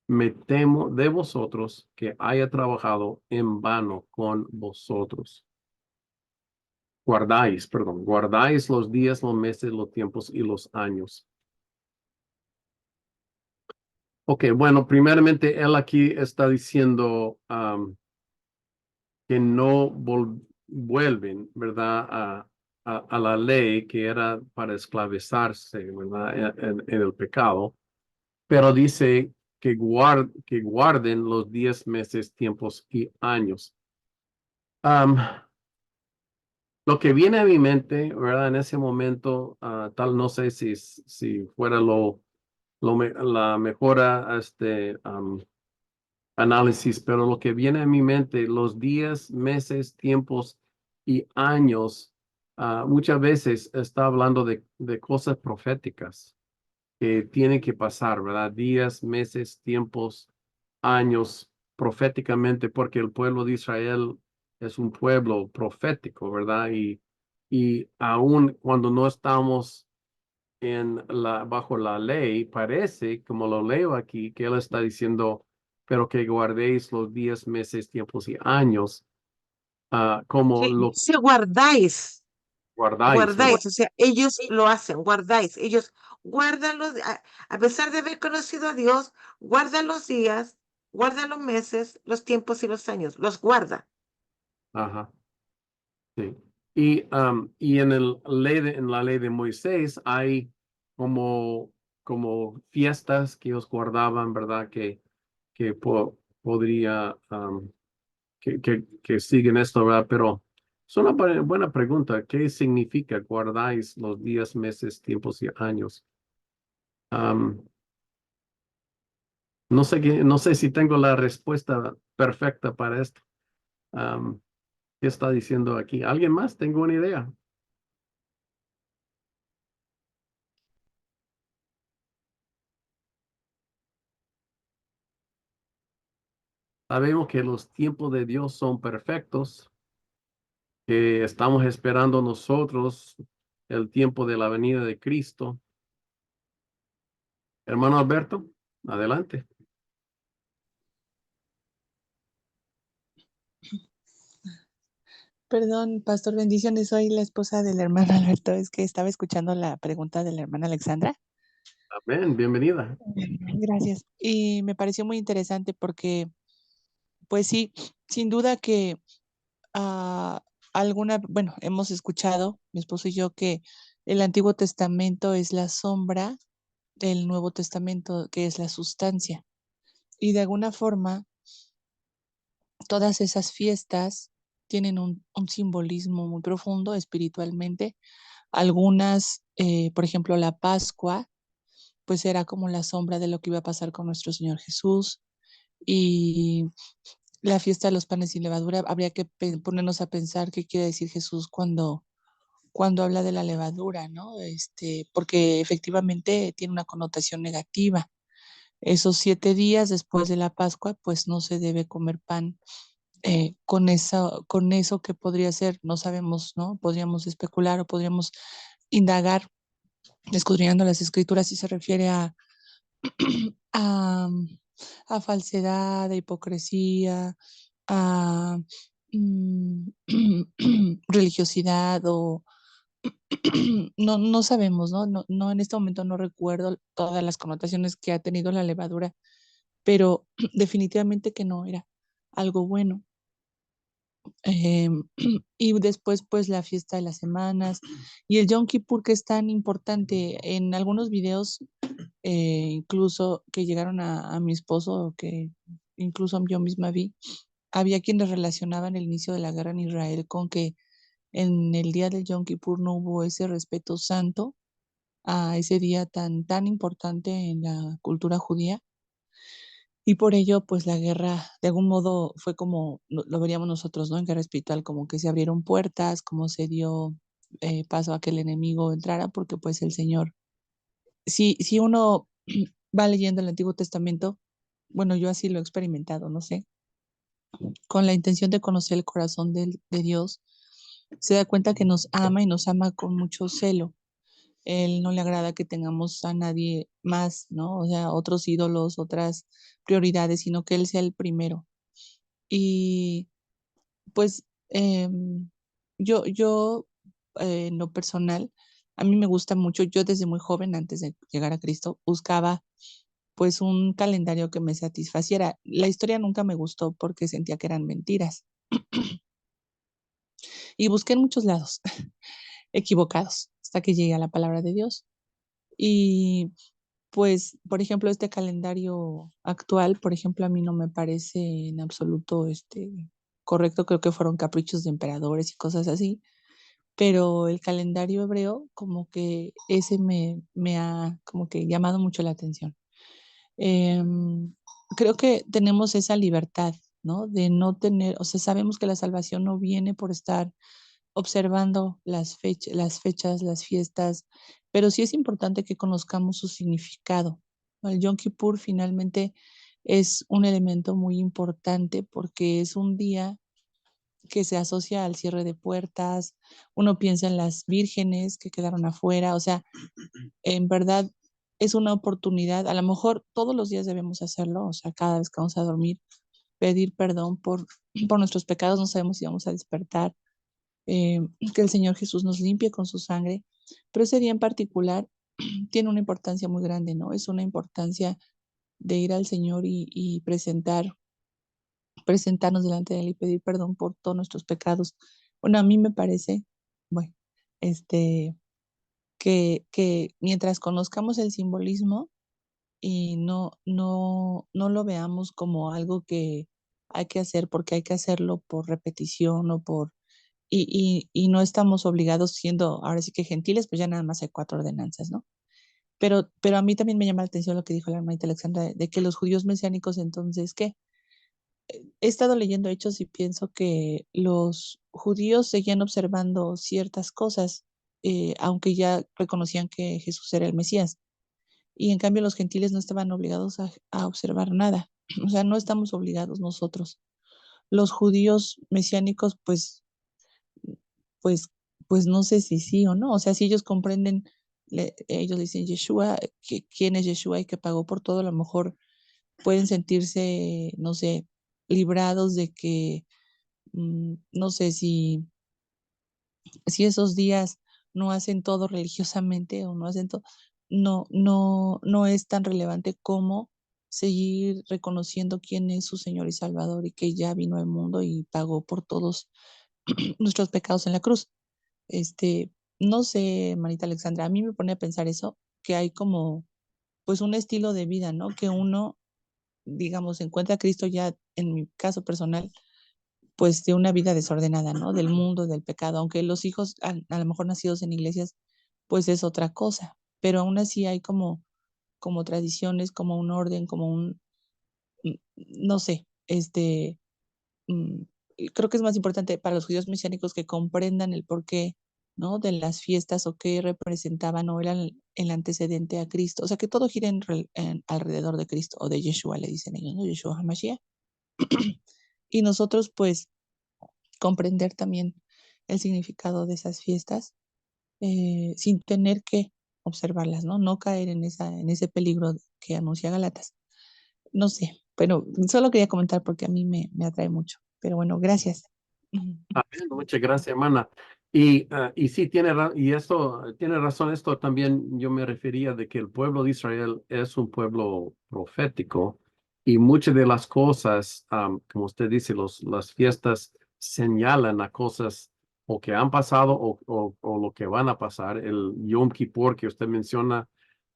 [SPEAKER 1] Me temo de vosotros que haya trabajado en vano con vosotros. Guardáis los días, los meses, los tiempos y los años. Ok, bueno, primeramente él aquí está diciendo que no vuelven, ¿verdad? A la ley que era para esclavizarse, ¿verdad? En el pecado, pero dice que guarden los 10 meses, tiempos y años. Am, lo que viene a mi mente, ¿verdad? En ese momento, tal, no sé si fuera la mejora, análisis, pero lo que viene a mi mente, los días, meses, tiempos y años, muchas veces está hablando de cosas proféticas que tienen que pasar, ¿verdad? Días, meses, tiempos, años, proféticamente, porque el pueblo de Israel es un pueblo profético, ¿verdad? Y aun cuando no estamos bajo la ley, parece, como lo leo aquí, que él está diciendo, pero que guardéis los días, meses, tiempos y años, como
[SPEAKER 2] Sí,
[SPEAKER 1] lo
[SPEAKER 2] dice guardáis,
[SPEAKER 1] guardáis, ¿verdad?
[SPEAKER 2] guardáis, o sea, ellos lo hacen, guardáis, ellos guardan a pesar de haber conocido a Dios, guardan los días, guardan los meses, los tiempos y los años, los guarda.
[SPEAKER 1] Ajá, sí. Y en la ley de Moisés hay como, como fiestas que ellos guardaban, ¿verdad? Que podría, que siguen esto, ¿verdad? Pero es una buena pregunta. ¿Qué significa guardáis los días, meses, tiempos y años? Am, no sé si tengo la respuesta perfecta para esto. Am, ¿Qué está diciendo aquí? ¿Alguien más? Tengo una idea. Sabemos que los tiempos de Dios son perfectos, que estamos esperando nosotros el tiempo de la venida de Cristo. Hermano Alberto, adelante.
[SPEAKER 3] Perdón, pastor, bendiciones. Soy la esposa del hermano Alberto. Es que estaba escuchando la pregunta de la hermana Alexandra.
[SPEAKER 1] Amén, bienvenida.
[SPEAKER 3] Gracias. Y me pareció muy interesante porque, pues sí, sin duda que bueno, hemos escuchado, mi esposo y yo, que el Antiguo Testamento es la sombra del Nuevo Testamento, que es la sustancia. Y de alguna forma, todas esas fiestas tienen un simbolismo muy profundo espiritualmente. Algunas, por ejemplo, la Pascua, pues era como la sombra de lo que iba a pasar con nuestro Señor Jesús. Y la fiesta de los panes sin levadura, habría que ponernos a pensar qué quiere decir Jesús cuando habla de la levadura, ¿no? Porque efectivamente tiene una connotación negativa. Esos 7 días después de la Pascua, pues no se debe comer pan con eso que podría ser, no sabemos, ¿no? Podríamos especular o podríamos indagar, escudriñando las escrituras, si se refiere a, a falsedad, a hipocresía, a mm, religiosidad o no sabemos, ¿no? No, en este momento no recuerdo todas las connotaciones que ha tenido la levadura, pero definitivamente que no era algo bueno. Em, y después, pues, la fiesta de las semanas y el Yom Kippur, que es tan importante. En algunos videos, incluso que llegaron a mi esposo, que incluso yo misma vi, había quienes relacionaban el inicio de la guerra en Israel con que en el día del Yom Kippur no hubo ese respeto santo a ese día tan importante en la cultura judía. Y por ello, pues la guerra, de algún modo, fue como lo veríamos nosotros, ¿no? En guerra espiritual, como que se abrieron puertas, como se dio paso a que el enemigo entrara, porque pues el Señor, si uno va leyendo el Antiguo Testamento, bueno, yo así lo he experimentado, no sé, con la intención de conocer el corazón de Dios, se da cuenta que nos ama y nos ama con mucho celo. Él no le agrada que tengamos a nadie más, ¿no? O sea, otros ídolos, otras prioridades, sino que Él sea el primero. Y pues yo en lo personal, a mí me gusta mucho, yo desde muy joven, antes de llegar a Cristo, buscaba pues un calendario que me satisfaciera. La historia nunca me gustó porque sentía que eran mentiras y busqué en muchos lados equivocados hasta que llegué a la palabra de Dios. Y pues, por ejemplo, este calendario actual, por ejemplo, a mí no me parece en absoluto correcto. Creo que fueron caprichos de emperadores y cosas así, pero el calendario hebreo, como que ese me ha como que llamado mucho la atención. Em, Creo que tenemos esa libertad, ¿no? De no tener, o sea, sabemos que la salvación no viene por estar observando las fechas, las fiestas, pero sí es importante que conozcamos su significado. El Yom Kippur finalmente es un elemento muy importante porque es un día que se asocia al cierre de puertas. Uno piensa en las vírgenes que quedaron afuera, o sea, en verdad es una oportunidad. A lo mejor todos los días debemos hacerlo, o sea, cada vez que vamos a dormir, pedir perdón por nuestros pecados. No sabemos si vamos a despertar, eh, que el Señor Jesús nos limpie con su sangre, pero ese día en particular tiene una importancia muy grande, ¿no? Es una importancia de ir al Señor y presentarnos delante de Él y pedir perdón por todos nuestros pecados. Bueno, a mí me parece, bueno, este, que mientras conozcamos el simbolismo y no lo veamos como algo que hay que hacer porque hay que hacerlo por repetición o y no estamos obligados siendo ahora sí que gentiles, pues ya nada más hay 4 ordenanzas, ¿no? Pero a mí también me llama la atención lo que dijo la hermanita Alexandra, de que los judíos mesiánicos entonces, ¿qué? He estado leyendo hechos y pienso que los judíos seguían observando ciertas cosas, aunque ya reconocían que Jesús era el Mesías. Y en cambio los gentiles no estaban obligados a observar nada. O sea, no estamos obligados nosotros. Los judíos mesiánicos, pues, pues no sé si sí o no. O sea, si ellos comprenden, ellos dicen Yeshua, quién es Yeshua y que pagó por todo, a lo mejor pueden sentirse, no sé, librados de que, no sé si esos días no hacen todo religiosamente o no hacen todo, no es tan relevante como seguir reconociendo quién es su Señor y Salvador y que ya vino al mundo y pagó por todos nuestros pecados en la cruz. No sé, Manita Alexandra, a mí me pone a pensar eso, que hay como, pues un estilo de vida, ¿no? Que uno, digamos, encuentra a Cristo ya, en mi caso personal, pues de una vida desordenada, ¿no? Del mundo, del pecado, aunque los hijos a lo mejor nacidos en iglesias, pues es otra cosa, pero aún así hay como tradiciones, como un orden, no sé, mm, creo que es más importante para los judíos mesiánicos que comprendan el por qué ¿no? De las fiestas o qué representaban o eran el antecedente a Cristo. O sea, que todo gira alrededor de Cristo o de Yeshua, le dicen ellos, ¿no? Yeshua HaMashiach. Y nosotros, pues, comprender también el significado de esas fiestas sin tener que observarlas, ¿no? No caer en ese peligro que anuncia Galatas. No sé, pero solo quería comentar porque a mí me atrae mucho. Pero bueno, gracias.
[SPEAKER 1] Amén. Muchas gracias, hermana. Y sí, y esto tiene razón. Esto también yo me refería de que el pueblo de Israel es un pueblo profético y muchas de las cosas, como usted dice, las fiestas señalan a cosas o que han pasado o lo que van a pasar. El Yom Kippur que usted menciona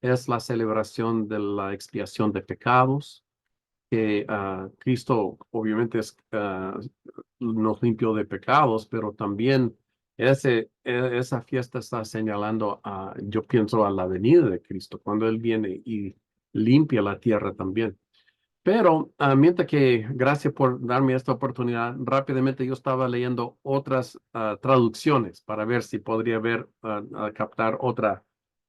[SPEAKER 1] es la celebración de la expiación de pecados que Cristo obviamente nos limpió de pecados, pero también esa fiesta está señalando yo pienso, a la venida de Cristo, cuando Él viene y limpia la tierra también. Pero mientras que, gracias por darme esta oportunidad, rápidamente yo estaba leyendo otras traducciones para ver si podría captar otra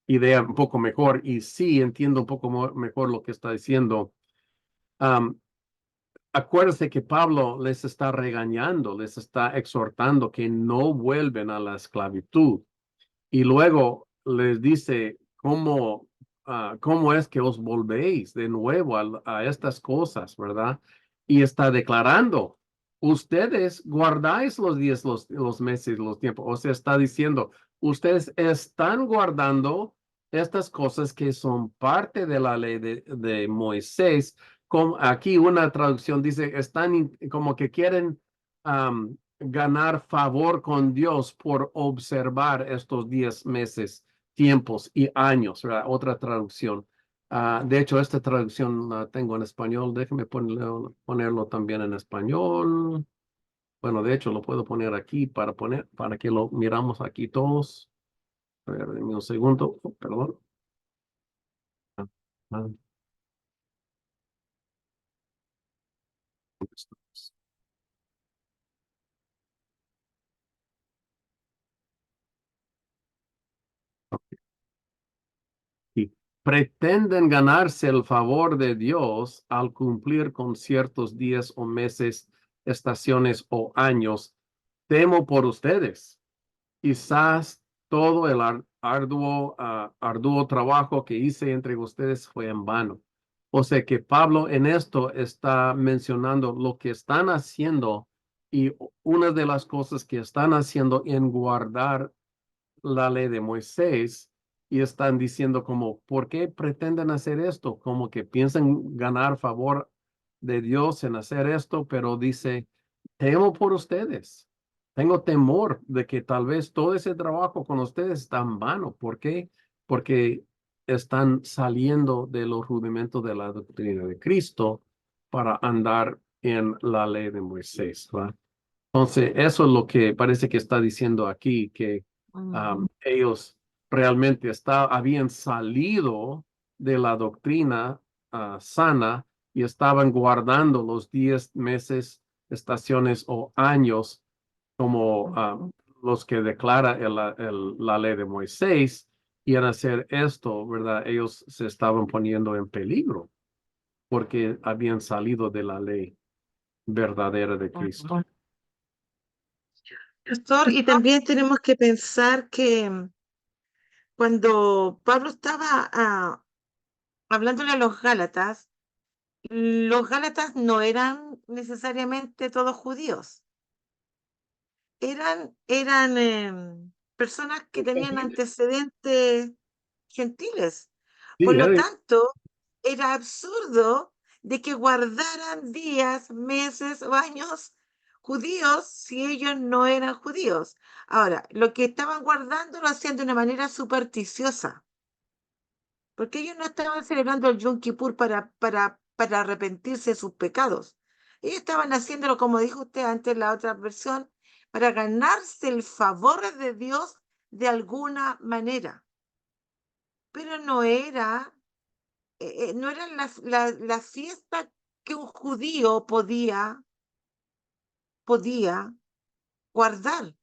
[SPEAKER 1] idea un poco mejor. Y sí, entiendo un poco mejor lo que está diciendo. Um, Acuérdense que Pablo les está regañando, les está exhortando que no vuelven a la esclavitud. Y luego les dice cómo es que os volvéis de nuevo a estas cosas, ¿verdad? Y está declarando, ustedes guardáis los días, los meses, los tiempos. O sea, está diciendo, ustedes están guardando estas cosas que son parte de la ley de Moisés. Como aquí una traducción dice, están como que quieren ganar favor con Dios por observar estos 10 meses, tiempos y años, ¿verdad? Otra traducción. De hecho, esta traducción la tengo en español. Déjeme ponerlo también en español. Bueno, de hecho, lo puedo poner aquí para que lo miramos aquí todos. A ver, denme un segundo. Oh, perdón. Ah, y pretenden ganarse el favor de Dios al cumplir con ciertos días o meses, estaciones o años. Temo por ustedes. Quizás todo el arduo trabajo que hice entre ustedes fue en vano. O sea que Pablo en esto está mencionando lo que están haciendo y una de las cosas que están haciendo en guardar la ley de Moisés y están diciendo como, ¿por qué pretenden hacer esto? Como que piensan ganar favor de Dios en hacer esto, pero dice, temo por ustedes. Tengo temor de que tal vez todo ese trabajo con ustedes está en vano. ¿Por qué? Porque están saliendo de los rudimentos de la doctrina de Cristo para andar en la ley de Moisés, ¿va? Entonces, eso es lo que parece que está diciendo aquí, que ellos realmente habían salido de la doctrina sana y estaban guardando los 10 meses, estaciones o años como los que declara la ley de Moisés, y al hacer esto, ¿verdad? Ellos se estaban poniendo en peligro porque habían salido de la ley verdadera de Cristo.
[SPEAKER 2] Pastor, y también tenemos que pensar que cuando Pablo estaba hablándole a los Gálatas no eran necesariamente todos judíos, eran personas que tenían antecedentes gentiles. Por
[SPEAKER 1] Sí,
[SPEAKER 2] lo tanto, era absurdo de que guardaran días, meses o años judíos si ellos no eran judíos. Ahora, lo que estaban guardando lo hacían de una manera supersticiosa, porque ellos no estaban celebrando el Yom Kippur para arrepentirse de sus pecados. Ellos estaban haciéndolo, como dijo usted antes en la otra versión, para ganarse el favor de Dios de alguna manera. Pero no era la fiesta que un judío podía guardar.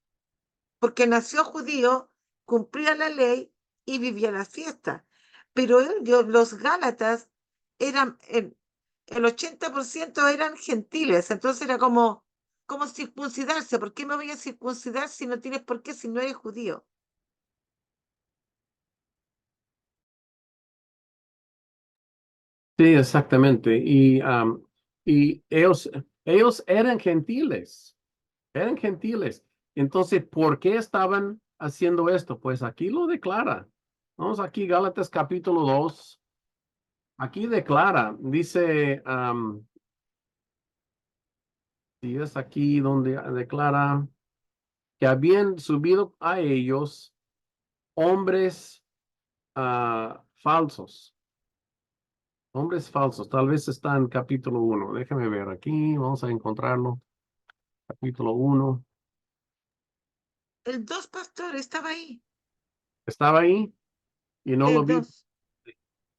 [SPEAKER 2] porque nació judío, cumplía la ley y vivía la fiesta. Pero ellos, los Gálatas, eran, el 80% eran gentiles, entonces era como circuncidarse. ¿Por qué me voy a circuncidar si no tienes por qué, si no eres judío?
[SPEAKER 1] Sí, exactamente. Y ellos eran gentiles. Eran gentiles. Entonces, ¿por qué estaban haciendo esto? Pues aquí lo declara. Vamos aquí, Gálatas capítulo 2. Aquí declara, dice, si es aquí donde declara que habían subido a ellos hombres falsos. Hombres falsos. Tal vez está en capítulo 1. Déjame ver aquí. Vamos a encontrarlo. Capítulo 1.
[SPEAKER 2] El 2, pastor, estaba ahí.
[SPEAKER 1] Estaba ahí y no lo
[SPEAKER 2] El
[SPEAKER 1] vi.
[SPEAKER 2] 2,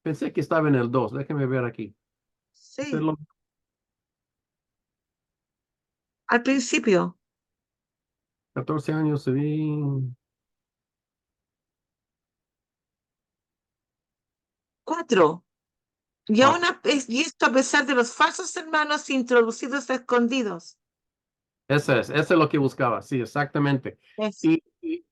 [SPEAKER 1] Pensé que estaba en el 2. Déjeme ver aquí. Este
[SPEAKER 2] sí, al principio.
[SPEAKER 1] 14 años vi.
[SPEAKER 2] 4. Y,
[SPEAKER 1] Cuatro.
[SPEAKER 2] y esto a pesar de los falsos hermanos introducidos a escondidos.
[SPEAKER 1] Ese es lo que buscaba. Sí, exactamente.
[SPEAKER 2] Es,
[SPEAKER 1] Y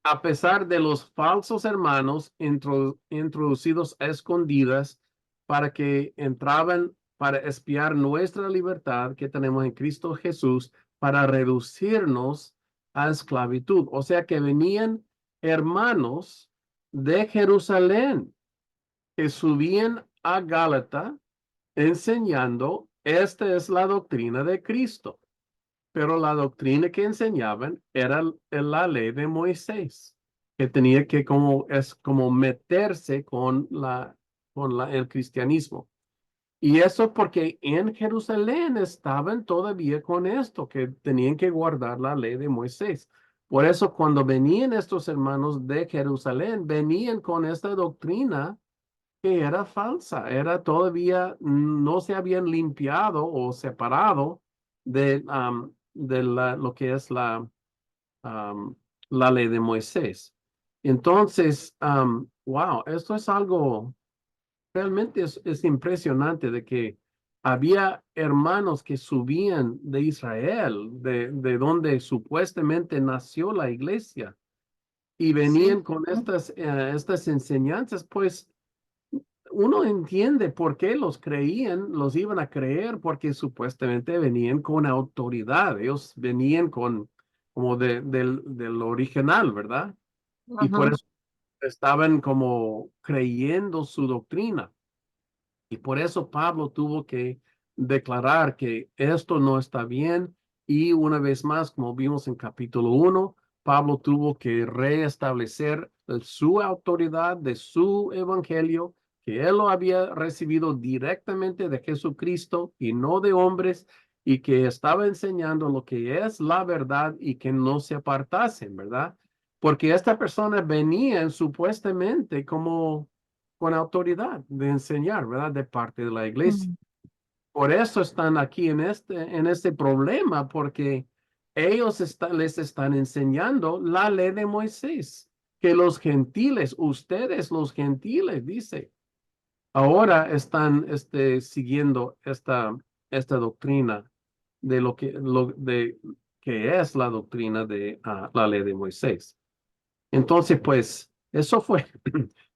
[SPEAKER 1] a pesar de los falsos hermanos introducidos a escondidas para que entraban para espiar nuestra libertad que tenemos en Cristo Jesús para reducirnos a esclavitud. O sea que venían hermanos de Jerusalén que subían a Gálata enseñando, esta es la doctrina de Cristo. Pero la doctrina que enseñaban era la ley de Moisés, que tenía que como meterse con el cristianismo. Y eso porque en Jerusalén estaban todavía con esto, que tenían que guardar la ley de Moisés. Por eso cuando venían estos hermanos de Jerusalén, venían con esta doctrina que era falsa, era todavía, no se habían limpiado o separado de lo que es um, la ley de Moisés. Entonces, wow, esto es algo, realmente es impresionante de que había hermanos que subían de Israel, de donde supuestamente nació la iglesia, y
[SPEAKER 2] sí.
[SPEAKER 1] venían con estas enseñanzas, pues uno entiende por qué los creían, los iban a creer, porque supuestamente venían con autoridad, ellos venían como del original, ¿verdad? Y por
[SPEAKER 2] Ajá.
[SPEAKER 1] eso estaban como creyendo su doctrina. Y por eso Pablo tuvo que declarar que esto no está bien. Y una vez más, como vimos en capítulo 1, Pablo tuvo que restablecer su autoridad de su evangelio, que él lo había recibido directamente de Jesucristo y no de hombres, y que estaba enseñando lo que es la verdad y que no se apartasen, ¿verdad? Porque esta persona venía supuestamente como con autoridad de enseñar, ¿verdad? De parte de la iglesia.
[SPEAKER 3] Mm,
[SPEAKER 1] Por eso están aquí en este problema, porque ellos les están enseñando la ley de Moisés, que los gentiles, ustedes los gentiles, dice, ahora están siguiendo esta doctrina de que es la doctrina de la ley de Moisés. Entonces, pues, eso fue,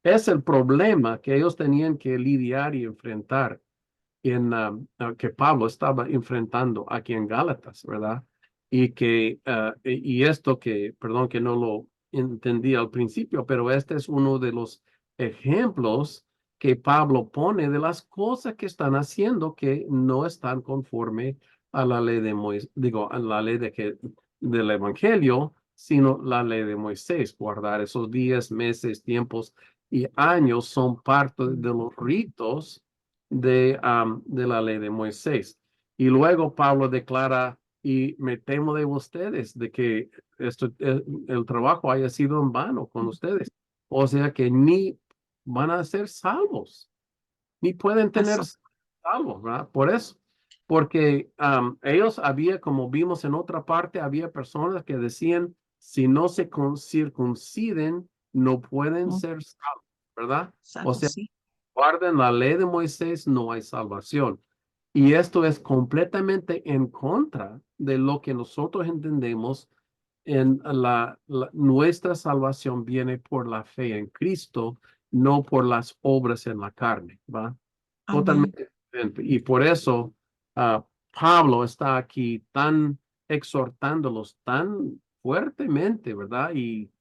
[SPEAKER 1] es el problema que ellos tenían que lidiar y enfrentar que Pablo estaba enfrentando aquí en Gálatas, ¿verdad? Y esto perdón que no lo entendí al principio, pero este es uno de los ejemplos que Pablo pone de las cosas que están haciendo que no están conforme a la ley de Moisés, digo, a la ley del Evangelio, sino la ley de Moisés. Guardar esos días, meses, tiempos y años son parte de los ritos de la ley de Moisés. Y luego Pablo declara, y me temo de ustedes, de que el trabajo haya sido en vano con ustedes. O sea que ni van a ser salvos, ni pueden tener
[SPEAKER 2] Eso.
[SPEAKER 1] salvos, ¿verdad? Por eso. Porque ellos había, como vimos en otra parte, había personas que decían si no se circunciden, no pueden
[SPEAKER 3] Mm,
[SPEAKER 1] ser salvos, ¿verdad? O
[SPEAKER 2] Salvo,
[SPEAKER 1] sea,
[SPEAKER 2] sí.
[SPEAKER 1] guarden la ley de Moisés, no hay salvación. Y esto es completamente en contra de lo que nosotros entendemos en nuestra salvación viene por la fe en Cristo, no por las obras en la carne, ¿va?
[SPEAKER 3] amén.
[SPEAKER 1] Totalmente diferente. Y por eso Pablo está aquí tan exhortándolos tan fuertemente, ¿verdad? Y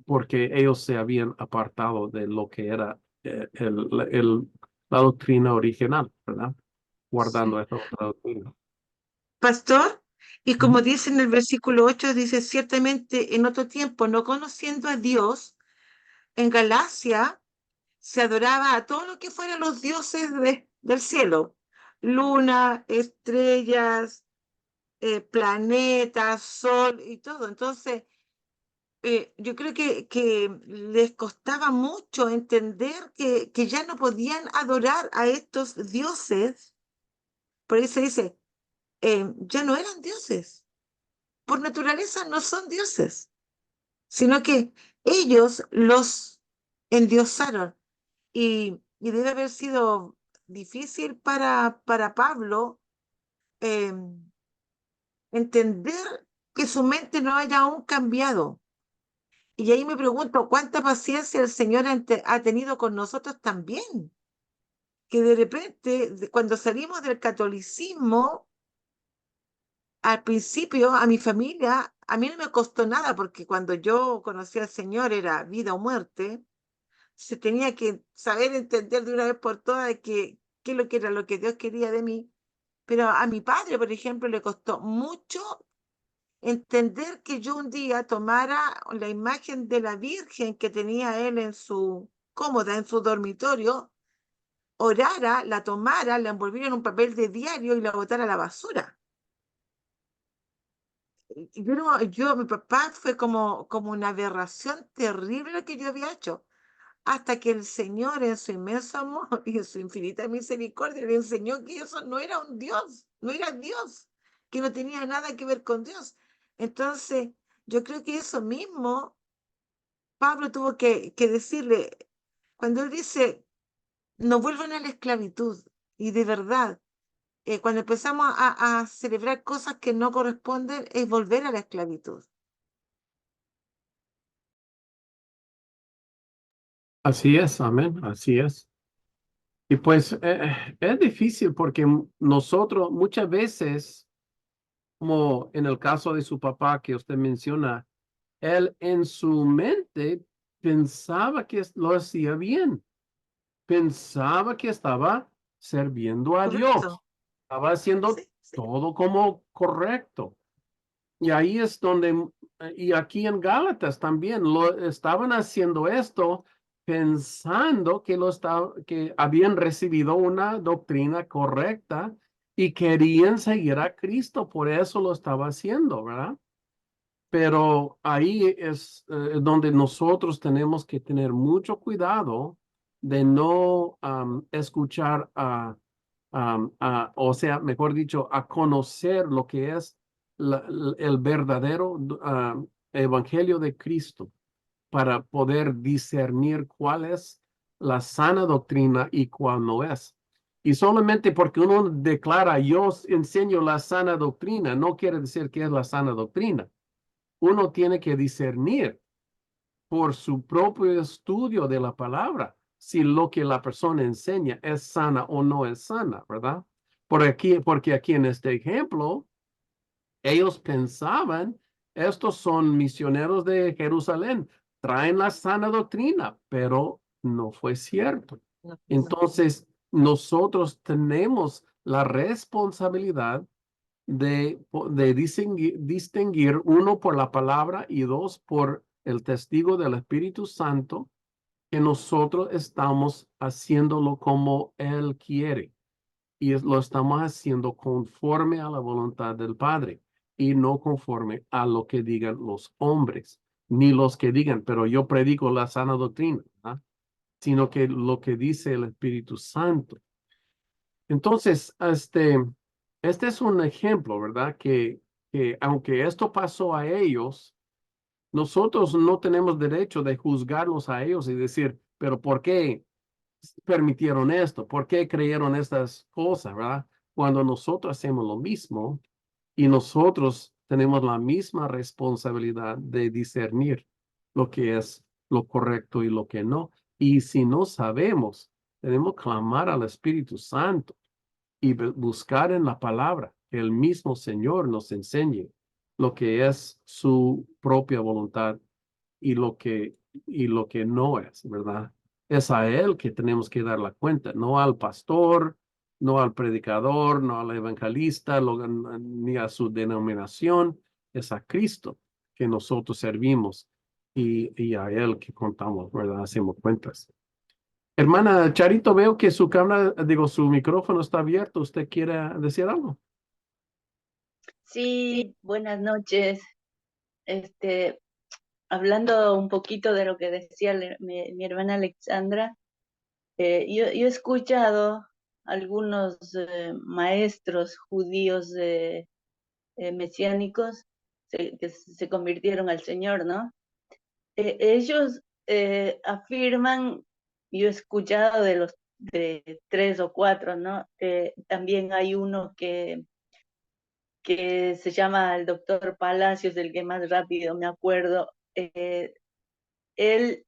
[SPEAKER 1] porque ellos se habían apartado de lo que era la doctrina original, ¿verdad?
[SPEAKER 2] Sí.
[SPEAKER 1] Guardando esta otra doctrina.
[SPEAKER 2] Pastor, y
[SPEAKER 1] Ujú.
[SPEAKER 2] como dice en el versículo 8, dice, ciertamente en otro tiempo, no conociendo a Dios, en Galacia se adoraba a todo lo que fueran los dioses del cielo, luna, estrellas, planetas, sol y todo. Entonces, yo creo que les costaba mucho entender que ya no podían adorar a estos dioses. Por eso dice, ya no eran dioses. Por naturaleza no son dioses, sino que ellos los endiosaron. Y debe haber sido difícil para Pablo eh, entender que su mente no haya aún cambiado. Y ahí me pregunto, ¿cuánta paciencia el Señor ha tenido con nosotros también? Que de repente, cuando salimos del catolicismo, al principio a mi familia, a mí no me costó nada, porque cuando yo conocí al Señor era vida o muerte, se tenía que saber entender de una vez por todas de qué es lo que era lo que Dios quería de mí. Pero a mi padre, por ejemplo, le costó mucho entender que yo un día tomara la imagen de la Virgen que tenía él en su cómoda, en su dormitorio, orara, la tomara, la envolviera en un papel de diario y la botara a la basura. Y yo, mi papá fue como una aberración terrible lo que yo había hecho, hasta que el Señor en su inmenso amor y en su infinita misericordia le enseñó que eso no era un Dios, no era Dios, que no tenía nada que ver con Dios. Entonces, yo creo que eso mismo Pablo tuvo que decirle, cuando él dice, no vuelvan a la esclavitud, y de verdad, cuando empezamos a celebrar cosas que no corresponden, es volver a la esclavitud.
[SPEAKER 1] Así es, amén, así es. Y pues es difícil porque nosotros muchas veces, como en el caso de su papá que usted menciona, él en su mente pensaba que lo hacía bien, pensaba que estaba sirviendo a
[SPEAKER 2] ¿Correcto?
[SPEAKER 1] Dios, estaba haciendo
[SPEAKER 2] Sí, sí.
[SPEAKER 1] todo como correcto. Y ahí es donde, y aquí en Gálatas también, lo estaban haciendo esto pensando que habían recibido una doctrina correcta y querían seguir a Cristo, por eso lo estaba haciendo, ¿verdad? Pero ahí es donde nosotros tenemos que tener mucho cuidado de no escuchar o sea, mejor dicho, a conocer lo que es el verdadero evangelio de Cristo para poder discernir cuál es la sana doctrina y cuál no es. Y solamente porque uno declara, yo enseño la sana doctrina, no quiere decir que es la sana doctrina. Uno tiene que discernir por su propio estudio de la palabra si lo que la persona enseña es sana o no es sana, ¿verdad? Porque aquí en este ejemplo, ellos pensaban, estos son misioneros de Jerusalén, traen la sana doctrina, pero no fue cierto.
[SPEAKER 2] No, no.
[SPEAKER 1] Entonces, nosotros tenemos la responsabilidad de distinguir, uno por la palabra y dos por el testigo del Espíritu Santo, que nosotros estamos haciéndolo como Él quiere y lo estamos haciendo conforme a la voluntad del Padre y no conforme a lo que digan los hombres, ni los que digan, pero yo predico la sana doctrina, ¿verdad? Sino que lo que dice el Espíritu Santo. Entonces, este es un ejemplo, ¿verdad? Que que aunque esto pasó a ellos, nosotros no tenemos derecho de juzgarlos a ellos y decir, pero ¿por qué permitieron esto? ¿Por qué creyeron estas cosas, verdad? Cuando nosotros hacemos lo mismo y nosotros tenemos la misma responsabilidad de discernir lo que es lo correcto y lo que no. Y si no sabemos, tenemos que clamar al Espíritu Santo y buscar en la palabra que el mismo Señor nos enseñe lo que es su propia voluntad y lo que no es, ¿verdad? Es a Él que tenemos que dar la cuenta, no al pastor, no al predicador, no al evangelista, ni a su denominación, es a Cristo que nosotros servimos y a Él que contamos, ¿verdad? Hacemos cuentas. Hermana Charito, veo que su cámara, digo, su micrófono está abierto. ¿Usted quiere decir algo?
[SPEAKER 4] Sí, buenas noches. Este, hablando un poquito de lo que decía mi hermana Alexandra, yo he escuchado algunos maestros judíos mesiánicos que se convirtieron al Señor, ¿no? Ellos afirman, yo he escuchado de 3 o 4, ¿no? También hay uno que se llama el doctor Palacios, del que más rápido me acuerdo. Él,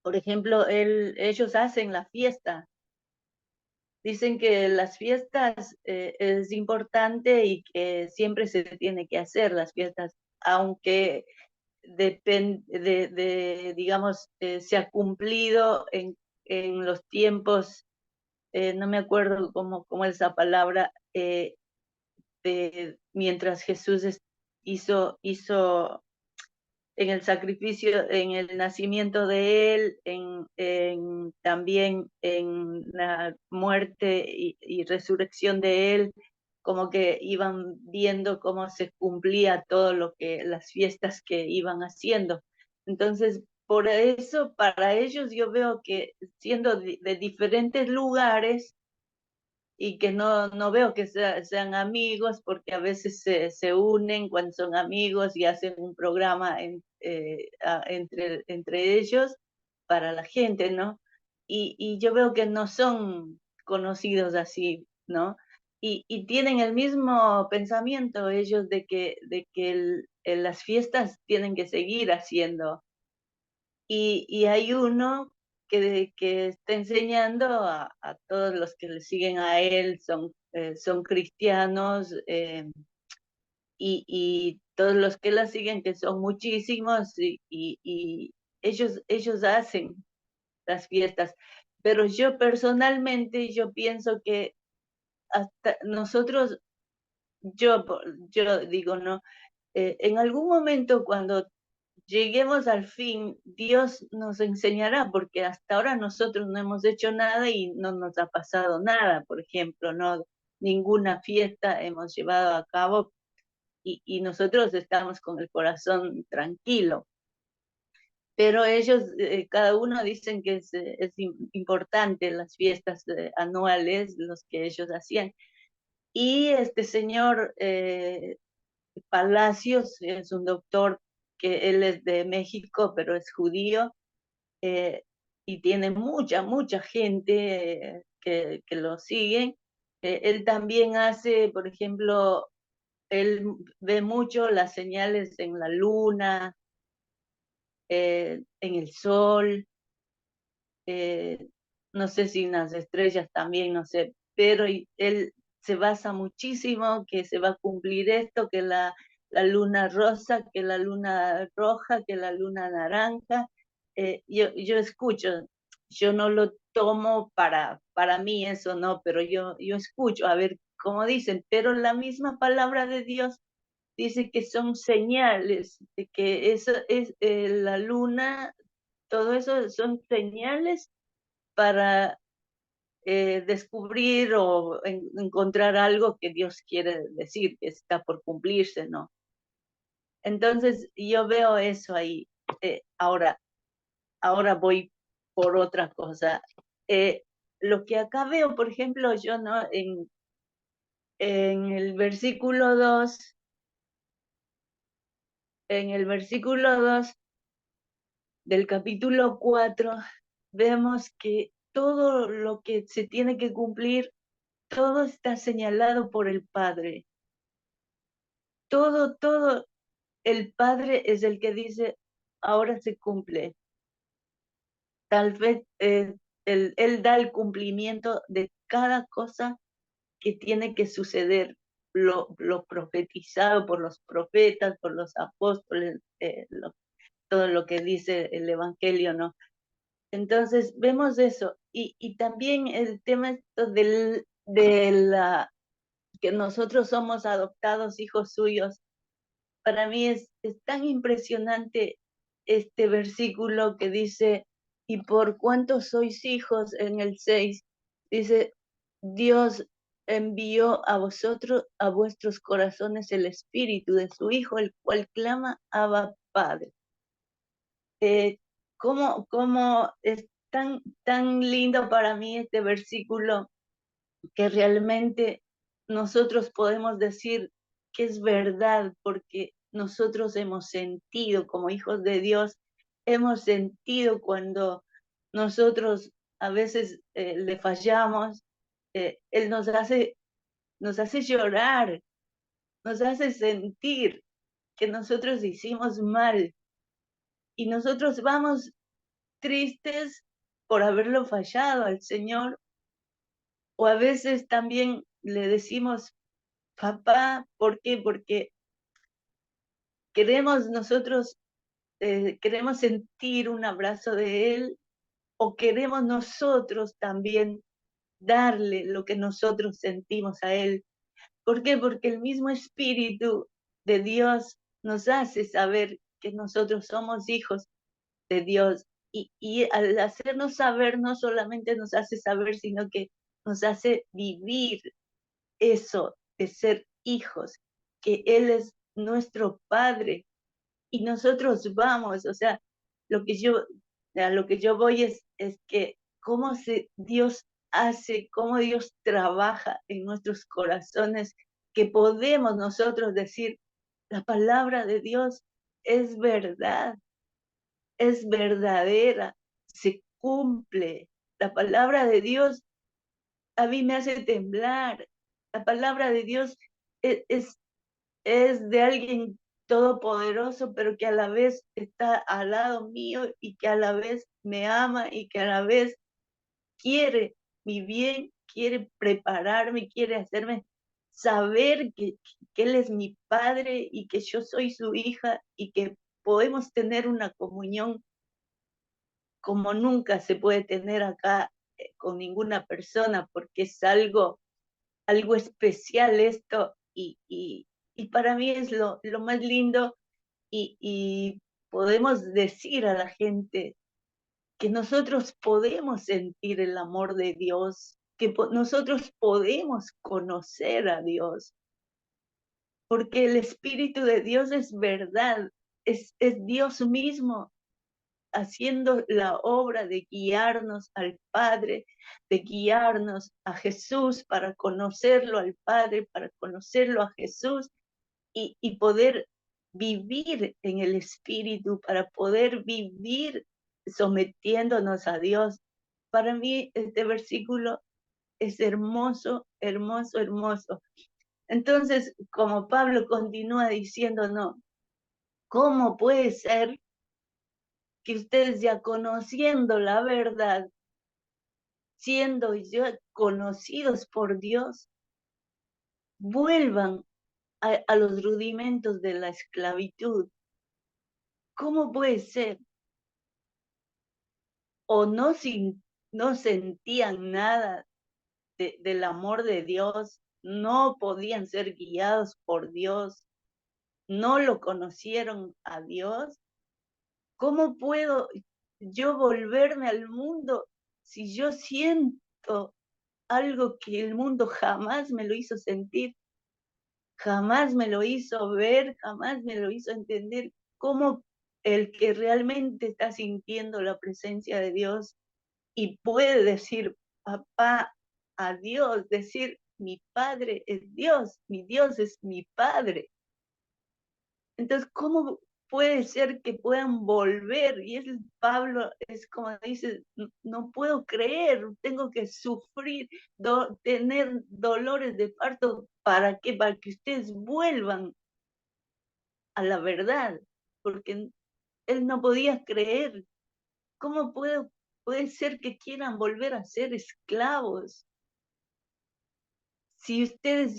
[SPEAKER 4] por ejemplo, ellos hacen la fiesta. Dicen que las fiestas es importante y que siempre se tiene que hacer las fiestas, aunque digamos, se ha cumplido en los tiempos, no me acuerdo cómo es esa palabra, mientras Jesús hizo en el sacrificio, en el nacimiento de él, también en la muerte y resurrección de él, como que iban viendo cómo se cumplía todo las fiestas que iban haciendo. Entonces, por eso, para ellos yo veo que siendo de diferentes lugares, y que no veo que sean amigos, porque a veces se unen cuando son amigos y hacen un programa entre ellos para la gente, ¿no? Y yo veo que no son conocidos así, ¿no? Y tienen el mismo pensamiento ellos de que las fiestas tienen que seguir haciendo. Y hay uno que está enseñando a todos los que le siguen a él, son cristianos, y todos los que la siguen, que son muchísimos, y ellos hacen las fiestas. Pero yo personalmente, yo pienso que hasta nosotros, yo, yo digo, ¿no? En algún momento cuando lleguemos al fin, Dios nos enseñará, porque hasta ahora nosotros no hemos hecho nada y no nos ha pasado nada, por ejemplo, no ninguna fiesta hemos llevado a cabo y nosotros estamos con el corazón tranquilo. Pero ellos, cada uno dicen que es importante las fiestas anuales, los que ellos hacían. Y este señor Palacios es un doctor que él es de México, pero es judío, eh, y tiene mucha gente que lo sigue. Él también hace, por ejemplo, él ve mucho las señales en la luna, en el sol, eh, no sé si en las estrellas también, no sé, pero él se basa muchísimo que se va a cumplir esto, que la luna rosa, que la luna roja, que la luna naranja. Yo escucho, yo no lo tomo para mí eso, no, pero yo escucho, a ver cómo dicen, pero la misma palabra de Dios dice que son señales, de que eso es la luna, todo eso son señales para descubrir o encontrar algo que Dios quiere decir, que está por cumplirse, ¿no? Entonces yo veo eso ahí. Ahora voy por otra cosa. Lo que acá veo, por ejemplo, yo, ¿no? en el versículo 2, del capítulo 4, vemos que todo lo que se tiene que cumplir, todo está señalado por el Padre. Todo, el Padre es el que dice, ahora se cumple. Tal vez él da el cumplimiento de cada cosa que tiene que suceder, lo profetizado por los profetas, por los apóstoles, todo lo que dice el Evangelio, ¿no? Entonces vemos eso, y también el tema esto de la que nosotros somos adoptados hijos suyos. Para mí es tan impresionante este versículo que dice, y por cuánto sois hijos, en el 6, dice, Dios envió a vosotros, a vuestros corazones, el espíritu de su Hijo, el cual clama, Abba, Padre. ¿Cómo es tan lindo para mí este versículo, que realmente nosotros podemos decir que es verdad, porque nosotros hemos sentido como hijos de Dios, hemos sentido cuando nosotros a veces le fallamos, Él nos hace llorar, nos hace sentir que nosotros hicimos mal, y nosotros vamos tristes por haberlo fallado al Señor, o a veces también le decimos, papá, ¿por qué? Porque queremos nosotros, queremos sentir un abrazo de Él, o queremos nosotros también darle lo que nosotros sentimos a Él. ¿Por qué? Porque el mismo Espíritu de Dios nos hace saber que nosotros somos hijos de Dios, y al hacernos saber, no solamente nos hace saber, sino que nos hace vivir eso de ser hijos, que Él es nuestro Padre, y nosotros vamos, o sea, a lo que yo voy es que Dios hace, cómo Dios trabaja en nuestros corazones, que podemos nosotros decir, la palabra de Dios es verdad, es verdadera, se cumple. La palabra de Dios a mí me hace temblar. La palabra de Dios es de alguien todopoderoso, pero que a la vez está al lado mío, y que a la vez me ama, y que a la vez quiere mi bien, quiere prepararme, quiere hacerme saber que Él es mi Padre y que yo soy su hija, y que podemos tener una comunión como nunca se puede tener acá con ninguna persona, porque es algo especial esto, y para mí es lo más lindo, y podemos decir a la gente que nosotros podemos sentir el amor de Dios, que nosotros podemos conocer a Dios, porque el Espíritu de Dios es verdad, es Dios mismo haciendo la obra de guiarnos al Padre, de guiarnos a Jesús, para conocerlo al Padre, para conocerlo a Jesús, y poder vivir en el Espíritu, para poder vivir sometiéndonos a Dios. Para mí este versículo es hermoso, hermoso, hermoso. Entonces, como Pablo continúa diciendo, no, ¿cómo puede ser que ustedes, ya conociendo la verdad, siendo ya conocidos por Dios, vuelvan a los rudimentos de la esclavitud? ¿Cómo puede ser? ¿O no sentían nada del amor de Dios? ¿No podían ser guiados por Dios? ¿No lo conocieron a Dios? ¿Cómo puedo yo volverme al mundo si yo siento algo que el mundo jamás me lo hizo sentir, jamás me lo hizo ver, jamás me lo hizo entender? ¿Cómo el que realmente está sintiendo la presencia de Dios y puede decir, papá, a Dios, decir, mi Padre es Dios, mi Dios es mi Padre. Entonces, ¿cómo puede ser que puedan volver? Y Pablo es como dice, no puedo creer, tengo que sufrir, tener dolores de parto, ¿para qué? Para que ustedes vuelvan a la verdad, porque él no podía creer. ¿Cómo puede ser que quieran volver a ser esclavos? Si ustedes,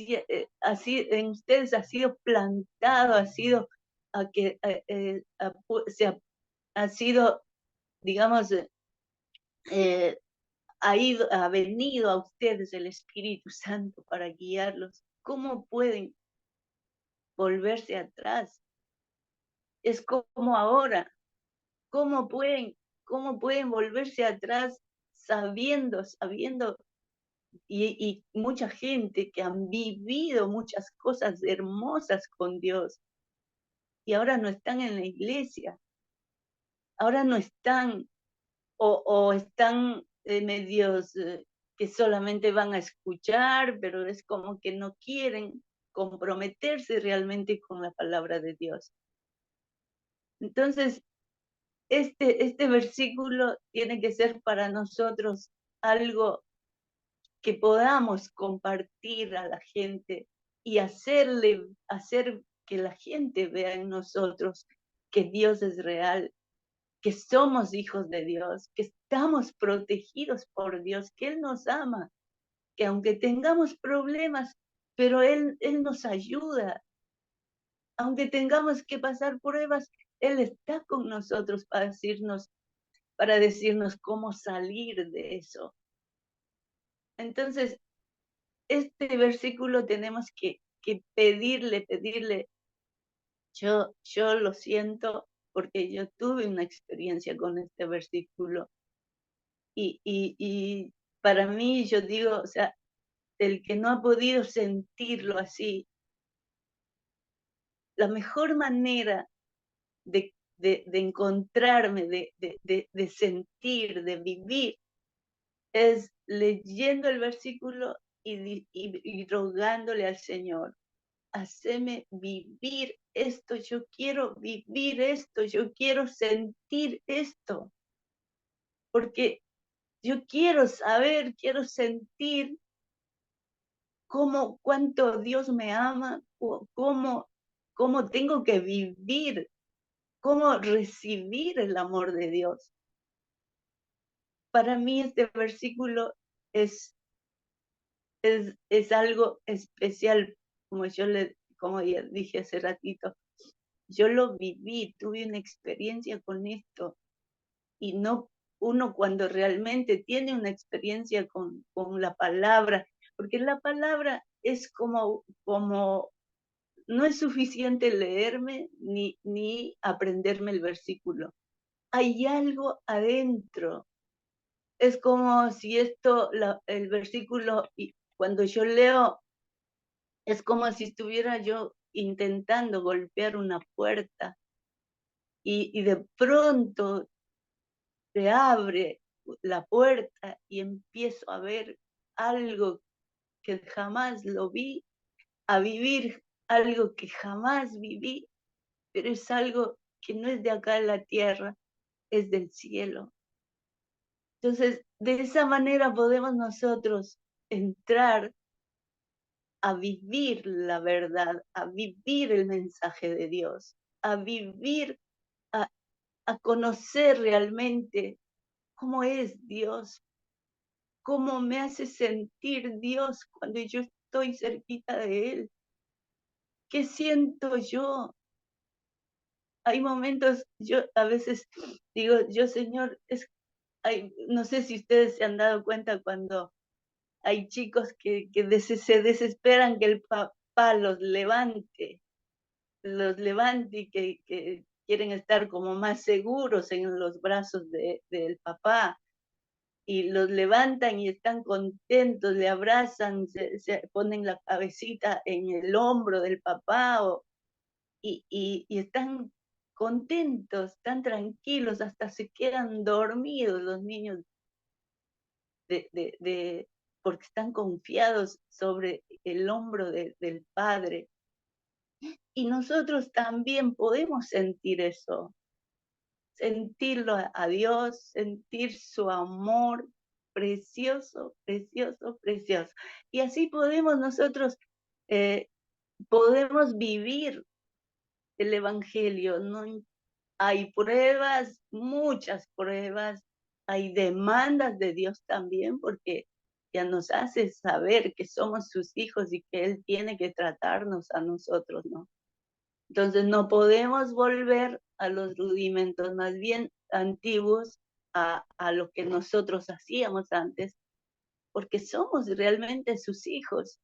[SPEAKER 4] en ustedes ha sido plantado, ha sido, ha sido, digamos, ha venido a ustedes el Espíritu Santo para guiarlos. ¿Cómo pueden volverse atrás? Es como ahora. ¿Cómo pueden volverse atrás sabiendo, y mucha gente que han vivido muchas cosas hermosas con Dios y ahora no están en la iglesia, ahora no están o están medios que solamente van a escuchar, pero es como que no quieren comprometerse realmente con la palabra de Dios. Entonces, este versículo tiene que ser para nosotros algo que podamos compartir a la gente y hacer que la gente vea en nosotros que Dios es real, que somos hijos de Dios, que estamos protegidos por Dios, que Él nos ama, que aunque tengamos problemas, pero Él nos ayuda. Aunque tengamos que pasar pruebas, Él está con nosotros para decirnos cómo salir de eso. Entonces, este versículo tenemos que pedirle, yo lo siento porque yo tuve una experiencia con este versículo y para mí yo digo, o sea, el que no ha podido sentirlo así, la mejor manera de encontrarme, de sentir, de vivir, es leyendo el versículo y rogándole al Señor, haceme vivir esto, yo quiero vivir esto, yo quiero sentir esto, porque yo quiero saber, quiero sentir cuánto Dios me ama, cómo tengo que vivir, cómo recibir el amor de Dios. Para mí este versículo es algo especial, como ya dije hace ratito. Yo lo viví, tuve una experiencia con esto y no uno cuando realmente tiene una experiencia con la palabra, porque la palabra es como no es suficiente leerme ni aprenderme el versículo. Hay algo adentro. Es como si el versículo, y cuando yo leo, es como si estuviera yo intentando golpear una puerta y de pronto se abre la puerta y empiezo a ver algo que jamás lo vi, a vivir algo que jamás viví, pero es algo que no es de acá en la tierra, es del cielo. Entonces, de esa manera podemos nosotros entrar a vivir la verdad, a vivir el mensaje de Dios, a vivir, a conocer realmente cómo es Dios, cómo me hace sentir Dios cuando yo estoy cerquita de Él. ¿Qué siento yo? Hay momentos, yo a veces digo, yo Señor, no sé si ustedes se han dado cuenta cuando hay chicos que se desesperan que el papá los levante y que quieren estar como más seguros en los brazos del papá. Y los levantan y están contentos, le abrazan, se ponen la cabecita en el hombro del papá y están contentos, están tranquilos, hasta se quedan dormidos los niños porque están confiados sobre el hombro del Padre. Y nosotros también podemos sentir eso, sentirlo a Dios, sentir su amor precioso, precioso, precioso. Y así podemos nosotros, podemos vivir el Evangelio. No hay pruebas, muchas pruebas, hay demandas de Dios también, porque ya nos hace saber que somos sus hijos y que Él tiene que tratarnos a nosotros, ¿no? Entonces no podemos volver a los rudimentos más bien antiguos, a lo que nosotros hacíamos antes, porque somos realmente sus hijos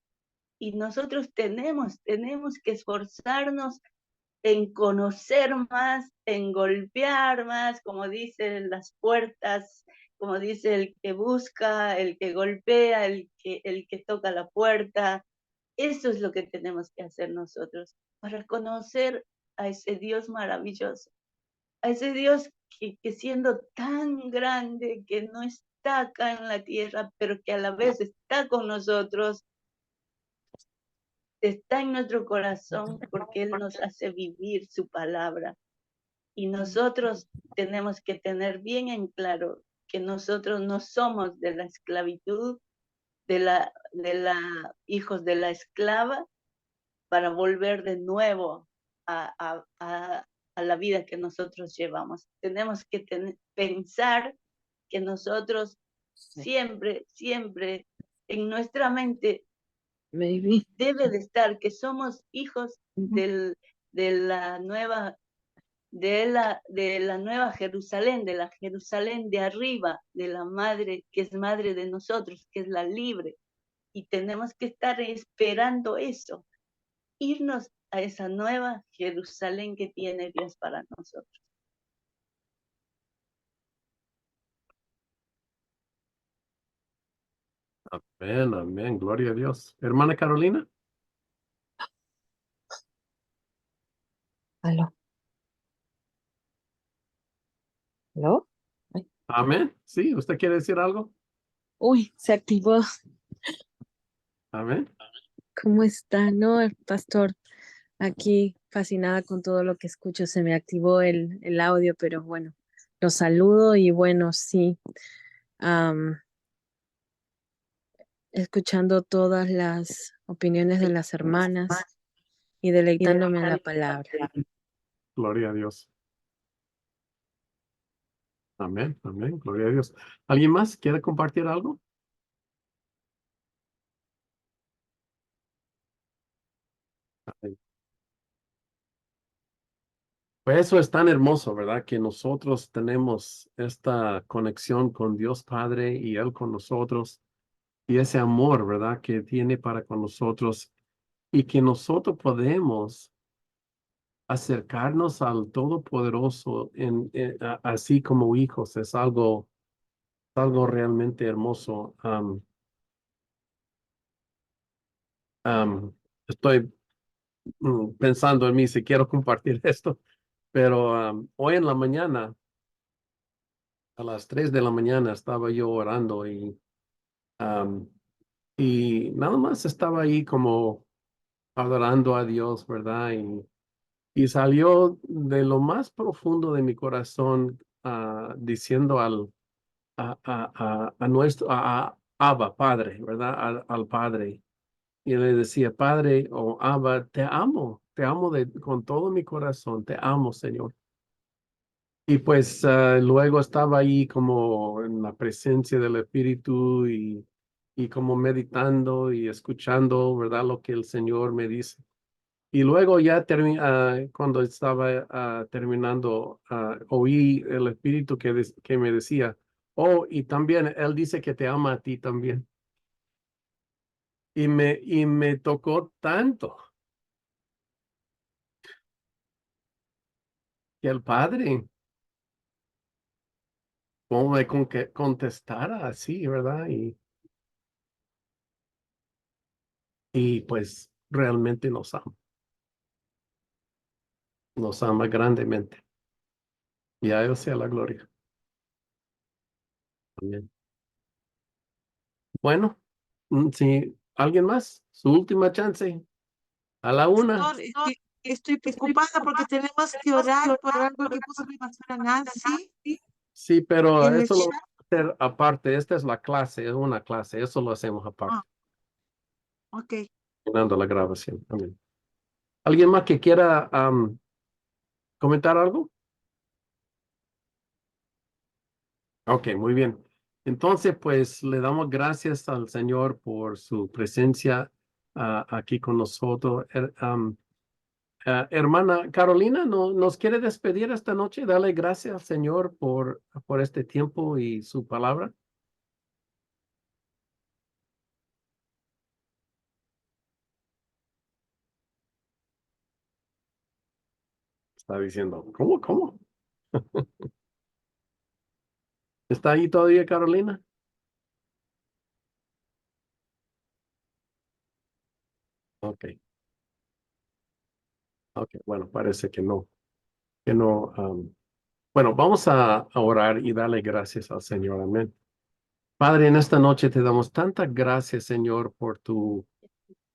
[SPEAKER 4] y nosotros tenemos que esforzarnos en conocer más, en golpear más, como dicen las puertas, como dice el que busca, el que golpea, el que toca la puerta. Eso es lo que tenemos que hacer nosotros para conocer a ese Dios maravilloso, a ese Dios que siendo tan grande, que no está acá en la tierra, pero que a la vez está con nosotros, está en nuestro corazón porque Él nos hace vivir su palabra. Y nosotros tenemos que tener bien en claro que nosotros no somos de la esclavitud, de la hijos de la esclava, para volver de nuevo a la vida que nosotros llevamos. Tenemos que pensar que nosotros siempre, siempre en nuestra mente
[SPEAKER 5] Maybe.
[SPEAKER 4] debe de estar que somos hijos de la nueva nueva Jerusalén, de la Jerusalén de arriba, de la madre que es madre de nosotros, que es la libre. Y tenemos que estar esperando eso, irnos a esa nueva Jerusalén que tiene Dios para nosotros.
[SPEAKER 1] Amén, amén. Gloria a Dios. Hermana Carolina.
[SPEAKER 5] Aló. ¿Aló? Ay.
[SPEAKER 1] Amén. Sí, ¿usted quiere decir algo?
[SPEAKER 5] Uy, se activó.
[SPEAKER 1] Amén.
[SPEAKER 5] ¿Cómo está? No, pastor, aquí fascinada con todo lo que escucho. Se me activó el audio, pero bueno, los saludo y bueno, sí, am, escuchando todas las opiniones de las hermanas y deleitándome en la palabra.
[SPEAKER 1] Gloria a Dios. Amén, amén. Gloria a Dios. ¿Alguien más quiere compartir algo? Amén. Pues eso es tan hermoso, ¿verdad? Que nosotros tenemos esta conexión con Dios Padre y Él con nosotros y ese amor, ¿verdad? Que tiene para con nosotros y que nosotros podemos acercarnos al Todopoderoso así como hijos. Es algo realmente hermoso. Estoy pensando en mí si quiero compartir esto, pero hoy en la mañana, a las 3 de la mañana, estaba yo orando um, y nada más estaba ahí como adorando a Dios, ¿verdad? Y salió de lo más profundo de mi corazón diciendo a nuestro, Abba, Padre, ¿verdad? Al Padre. Y le decía, Padre o Abba, te amo con todo mi corazón, te amo, Señor. Y pues luego estaba ahí como en la presencia del Espíritu y como meditando y escuchando, ¿verdad? Lo que el Señor me dice. Y luego ya cuando estaba terminando, oí el Espíritu que me decía, oh, y también Él dice que te ama a ti también. Y me tocó tanto que el Padre, como me contestara así, ¿verdad? Y pues realmente nos ama grandemente. Y a Él sea la gloria. Amén. Bueno. Sí, ¿alguien más? Su última chance. A la una.
[SPEAKER 2] Pastor, es que estoy preocupada porque tenemos que orar por algo que puso mi pastora Nancy
[SPEAKER 1] Sí, pero
[SPEAKER 2] en el
[SPEAKER 1] eso lo
[SPEAKER 2] chat.
[SPEAKER 1] vamos a hacer aparte. Esta es la clase, es una clase. Eso lo hacemos aparte,
[SPEAKER 2] Ah, ok.
[SPEAKER 1] terminando la grabación. Amén. ¿Alguien más que quiera comentar algo? Ok, muy bien. Entonces, pues le damos gracias al Señor por su presencia aquí con nosotros. Hermana Carolina, ¿nos quiere despedir esta noche? Dale gracias al Señor por este tiempo y su palabra. Está diciendo, ¿cómo? ¿Está ahí todavía, Carolina? Ok, ok, bueno, parece que no, que no. Bueno, vamos a orar y darle gracias al Señor. Amén. Padre, en esta noche te damos tantas gracias, Señor, por tu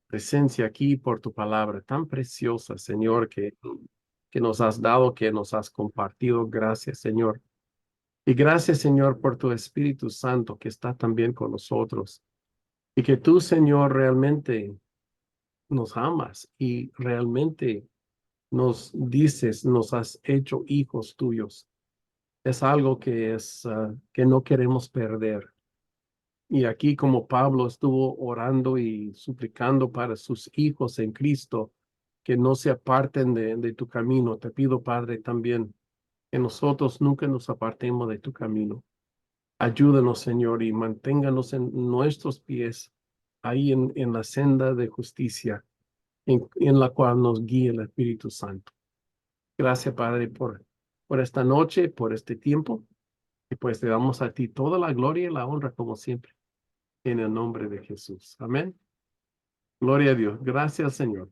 [SPEAKER 1] presencia aquí, por tu palabra tan preciosa, Señor, que nos has dado, que nos has compartido. Gracias, Señor. Y gracias, Señor, por tu Espíritu Santo que está también con nosotros. Y que tú, Señor, realmente nos amas y realmente nos dices, nos has hecho hijos tuyos. Es algo que no queremos perder. Y aquí como Pablo estuvo orando y suplicando para sus hijos en Cristo, que no se aparten de tu camino. Te pido, Padre, también que nosotros nunca nos apartemos de tu camino. Ayúdanos, Señor, y manténganos en nuestros pies, ahí en la senda de justicia, en la cual nos guía el Espíritu Santo. Gracias, Padre, por esta noche, por este tiempo. Y pues te damos a ti toda la gloria y la honra como siempre, en el nombre de Jesús. Amén. Gloria a Dios. Gracias, Señor.